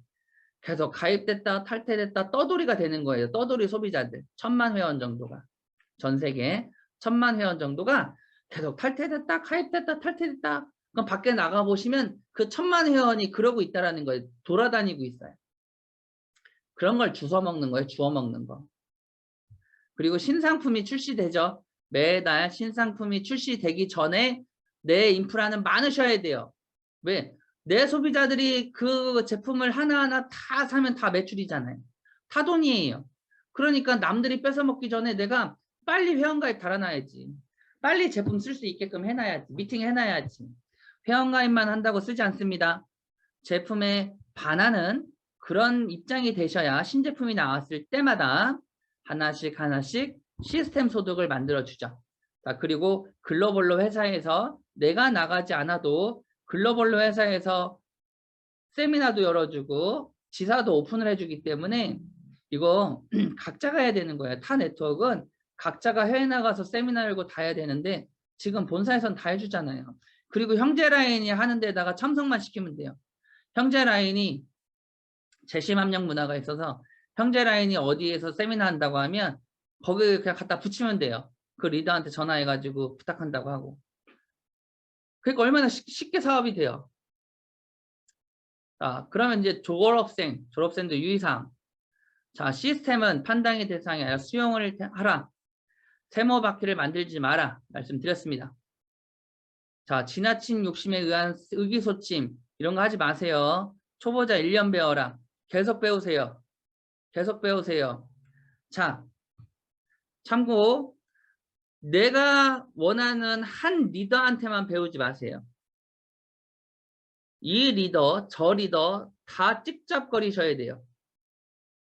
계속 가입됐다 탈퇴됐다 떠돌이가 되는 거예요. 떠돌이 소비자들 1000만 회원 정도가 전 세계 1000만 회원 정도가 계속 탈퇴됐다 가입됐다 탈퇴됐다. 그럼 밖에 나가 보시면 그 1000만 회원이 그러고 있다라는 거예요. 돌아다니고 있어요. 그런 걸 주워 먹는 거예요. 주워 먹는 거. 그리고 신상품이 출시되죠. 매달 신상품이 출시되기 전에 내 인프라는 많으셔야 돼요. 왜? 내 소비자들이 그 제품을 하나하나 다 사면 다 매출이잖아요. 다 돈이에요. 그러니까 남들이 뺏어먹기 전에 내가 빨리 회원가입 달아놔야지. 빨리 제품 쓸 수 있게끔 해놔야지. 미팅 해놔야지. 회원가입만 한다고 쓰지 않습니다. 제품에 반하는 그런 입장이 되셔야 신제품이 나왔을 때마다 하나씩 하나씩 시스템 소득을 만들어주죠. 자, 그리고 글로벌로 회사에서 내가 나가지 않아도 글로벌로 회사에서 세미나도 열어주고 지사도 오픈을 해주기 때문에 이거 각자가 해야 되는 거예요. 타 네트워크는 각자가 해외 나가서 세미나 열고 다 해야 되는데 지금 본사에선 다 해주잖아요. 그리고 형제 라인이 하는 데다가 참석만 시키면 돼요. 형제 라인이 재심합력 문화가 있어서 형제 라인이 어디에서 세미나 한다고 하면 거기 그냥 갖다 붙이면 돼요. 그 리더한테 전화해가지고 부탁한다고 하고. 그러니까 얼마나 쉽게 사업이 돼요. 자, 그러면 이제 졸업생도 유의사항. 자, 시스템은 판단의 대상이 아니라 수용을 하라. 세모 바퀴를 만들지 마라. 말씀드렸습니다. 자, 지나친 욕심에 의한 의기소침 이런 거 하지 마세요. 초보자 1년 배워라. 계속 배우세요. 계속 배우세요. 자, 참고 내가 원하는 한 리더한테만 배우지 마세요. 이 리더, 저 리더 다 찝쩍거리셔야 돼요.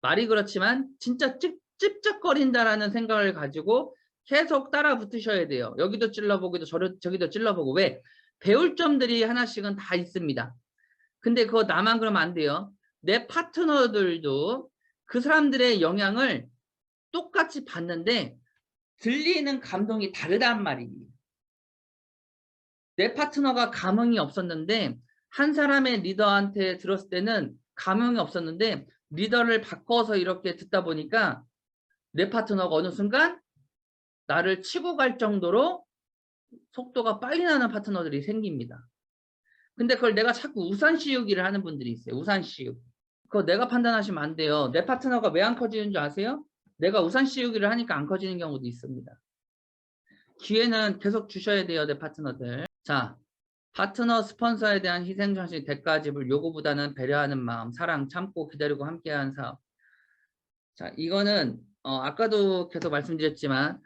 말이 그렇지만 진짜 찝쩍거린다라는 생각을 가지고 계속 따라 붙으셔야 돼요. 여기도 찔러보기도 저기도 찔러보고. 왜? 배울 점들이 하나씩은 다 있습니다. 근데 그거 나만 그러면 안 돼요. 내 파트너들도 그 사람들의 영향을 똑같이 받는데 들리는 감동이 다르단 말이에요. 내 파트너가 감흥이 없었는데 한 사람의 리더한테 들었을 때는 감흥이 없었는데 리더를 바꿔서 이렇게 듣다 보니까 내 파트너가 어느 순간 나를 치고 갈 정도로 속도가 빨리 나는 파트너들이 생깁니다. 근데 그걸 내가 자꾸 우산 씌우기를 하는 분들이 있어요. 우산 씌우기. 그거 내가 판단하시면 안 돼요. 내 파트너가 왜 안 커지는 줄 아세요? 내가 우산 씌우기를 하니까 안 커지는 경우도 있습니다. 기회는 계속 주셔야 돼요. 내 파트너들. 자, 파트너 스폰서에 대한 희생정신 대가지불 요구보다는 배려하는 마음, 사랑, 참고 기다리고 함께하는 사업. 자, 이거는 아까도 계속 말씀드렸지만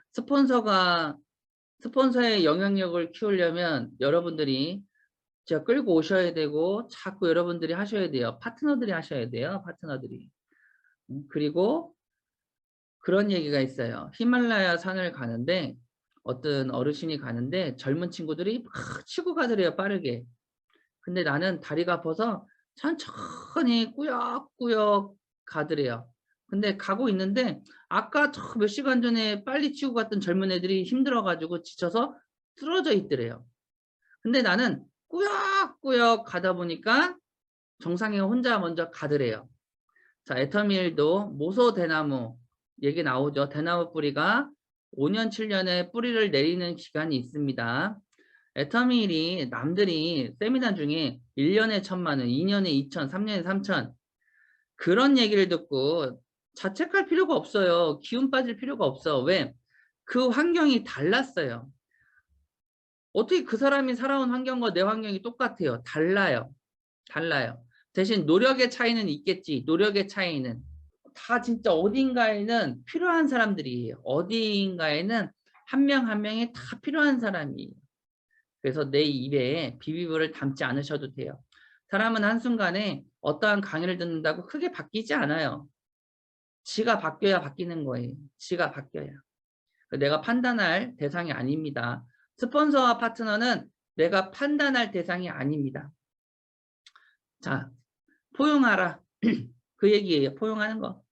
스폰서의 영향력을 키우려면 여러분들이 제가 끌고 오셔야 되고 자꾸 여러분들이 하셔야 돼요. 파트너들이 하셔야 돼요. 파트너들이. 그리고 그런 얘기가 있어요. 히말라야 산을 가는데 어떤 어르신이 가는데 젊은 친구들이 막 치고 가더래요. 빠르게. 근데 나는 다리가 아파서 천천히 꾸역꾸역 가더래요. 근데 가고 있는데 아까 저 몇 시간 전에 빨리 치고 갔던 젊은 애들이 힘들어가지고 지쳐서 쓰러져 있더래요. 근데 나는 꾸역꾸역 가다 보니까 정상에 혼자 먼저 가더래요. 자, 애터밀도 모소대나무 얘기 나오죠. 대나무 뿌리가 5년, 7년에 뿌리를 내리는 기간이 있습니다. 애터밀이 남들이 세미나 중에 1년에 1000만 원, 2년에 2000, 3년에 3000 그런 얘기를 듣고 자책할 필요가 없어요. 기운 빠질 필요가 없어. 왜? 그 환경이 달랐어요. 어떻게 그 사람이 살아온 환경과 내 환경이 똑같아요? 달라요. 달라요. 대신 노력의 차이는 있겠지. 노력의 차이는. 다 진짜 어딘가에는 필요한 사람들이에요. 어딘가에는 한 명 한 명이 다 필요한 사람이에요. 그래서 내 입에 비비브를 담지 않으셔도 돼요. 사람은 한순간에 어떠한 강의를 듣는다고 크게 바뀌지 않아요. 지가 바뀌어야 바뀌는 거예요. 지가 바뀌어야. 내가 판단할 대상이 아닙니다. 스폰서와 파트너는 내가 판단할 대상이 아닙니다. 자, 포용하라. 그 얘기예요. 포용하는 거.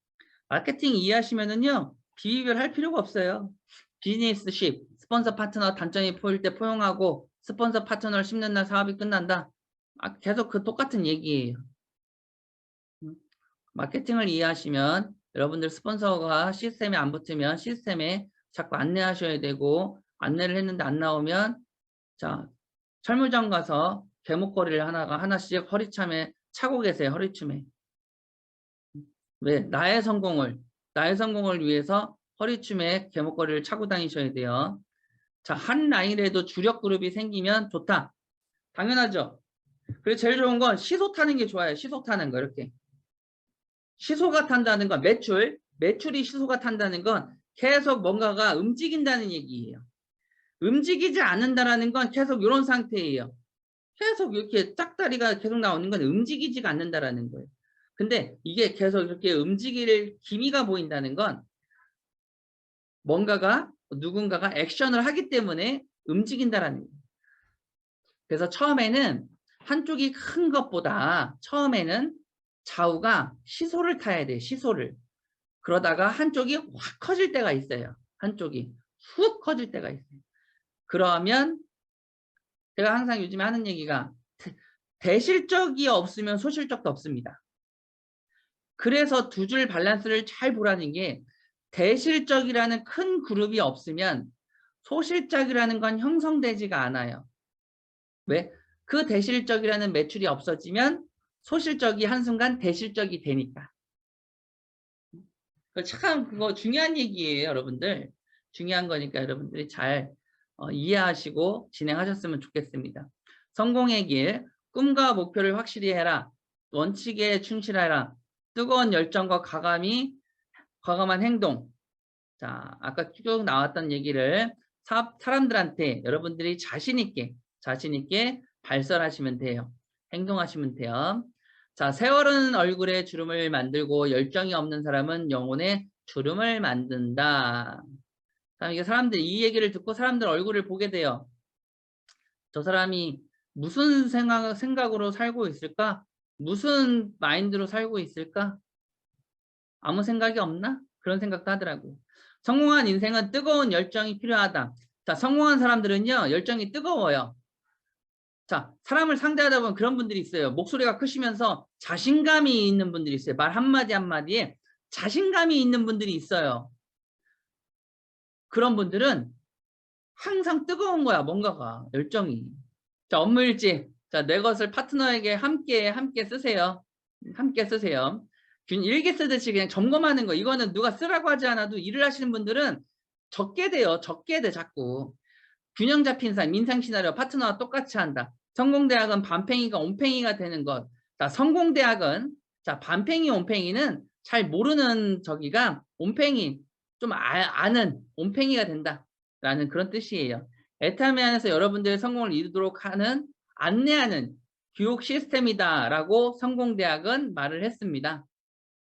마케팅 이해하시면은요, 비교할 필요가 없어요. 비즈니스십, 스폰서 파트너 단점이 보일 때 포용하고 스폰서 파트너를 씹는 날 사업이 끝난다. 계속 그 똑같은 얘기예요. 마케팅을 이해하시면 여러분들 스폰서가 시스템에 안 붙으면 시스템에 자꾸 안내하셔야 되고, 안내를 했는데 안 나오면 자, 철물점 가서 개목걸이를 하나씩 허리참에 차고 계세요. 허리춤에. 왜? 나의 성공을 위해서 허리춤에 개목걸이를 차고 다니셔야 돼요. 자, 한 라인에도 주력 그룹이 생기면 좋다. 당연하죠. 그리고 제일 좋은 건 시소 타는 게 좋아요. 시소 타는 거 이렇게. 시소가 탄다는 건 매출이 시소가 탄다는 건 계속 뭔가가 움직인다는 얘기예요. 움직이지 않는다라는 건 계속 이런 상태예요. 계속 이렇게 짝다리가 계속 나오는 건 움직이지가 않는다라는 거예요. 근데 이게 계속 이렇게 움직일 기미가 보인다는 건 누군가가 액션을 하기 때문에 움직인다라는 거예요. 그래서 처음에는 한쪽이 큰 것보다 처음에는 좌우가 시소를 타야 돼요. 시소를. 그러다가 한쪽이 확 커질 때가 있어요. 한쪽이 훅 커질 때가 있어요. 그러면 제가 항상 요즘에 하는 얘기가 대실적이 없으면 소실적도 없습니다. 그래서 두 줄 밸런스를 잘 보라는 게 대실적이라는 큰 그룹이 없으면 소실적이라는 건 형성되지가 않아요. 왜? 그 대실적이라는 매출이 없어지면 소실적이 한순간 대실적이 되니까. 참 그거 중요한 얘기예요, 여러분들. 중요한 거니까 여러분들이 잘 이해하시고 진행하셨으면 좋겠습니다. 성공의 길, 꿈과 목표를 확실히 해라. 원칙에 충실해라. 뜨거운 열정과 과감한 행동. 자, 아까 쭉 나왔던 얘기를 사람들한테 여러분들이 자신 있게 발설하시면 돼요. 행동하시면 돼요. 자, 세월은 얼굴에 주름을 만들고 열정이 없는 사람은 영혼에 주름을 만든다. 자, 이게 이 얘기를 듣고 사람들 얼굴을 보게 돼요. 저 사람이 무슨 생각으로 살고 있을까? 무슨 마인드로 살고 있을까? 아무 생각이 없나? 그런 생각도 하더라고요. 성공한 인생은 뜨거운 열정이 필요하다. 자, 성공한 사람들은요, 열정이 뜨거워요. 자, 사람을 상대하다 보면 그런 분들이 있어요. 목소리가 크시면서 자신감이 있는 분들이 있어요. 말 한마디 한마디에 자신감이 있는 분들이 있어요. 그런 분들은 항상 뜨거운 거야, 뭔가가, 열정이. 자, 업무일지. 자, 내 것을 파트너에게 함께 쓰세요. 함께 쓰세요. 일기 쓰듯이 그냥 점검하는 거. 이거는 누가 쓰라고 하지 않아도 일을 하시는 분들은 적게 돼요. 적게 돼, 자꾸. 균형 잡힌 삶, 인생 시나리오, 파트너와 똑같이 한다. 성공대학은 반팽이가 온팽이가 되는 것. 자, 성공대학은, 자, 반팽이, 온팽이는 잘 모르는 저기가 온팽이, 좀 아는 온팽이가 된다. 라는 그런 뜻이에요. 에타미 안에서 여러분들의 성공을 이루도록 안내하는 교육 시스템이다. 라고 성공대학은 말을 했습니다.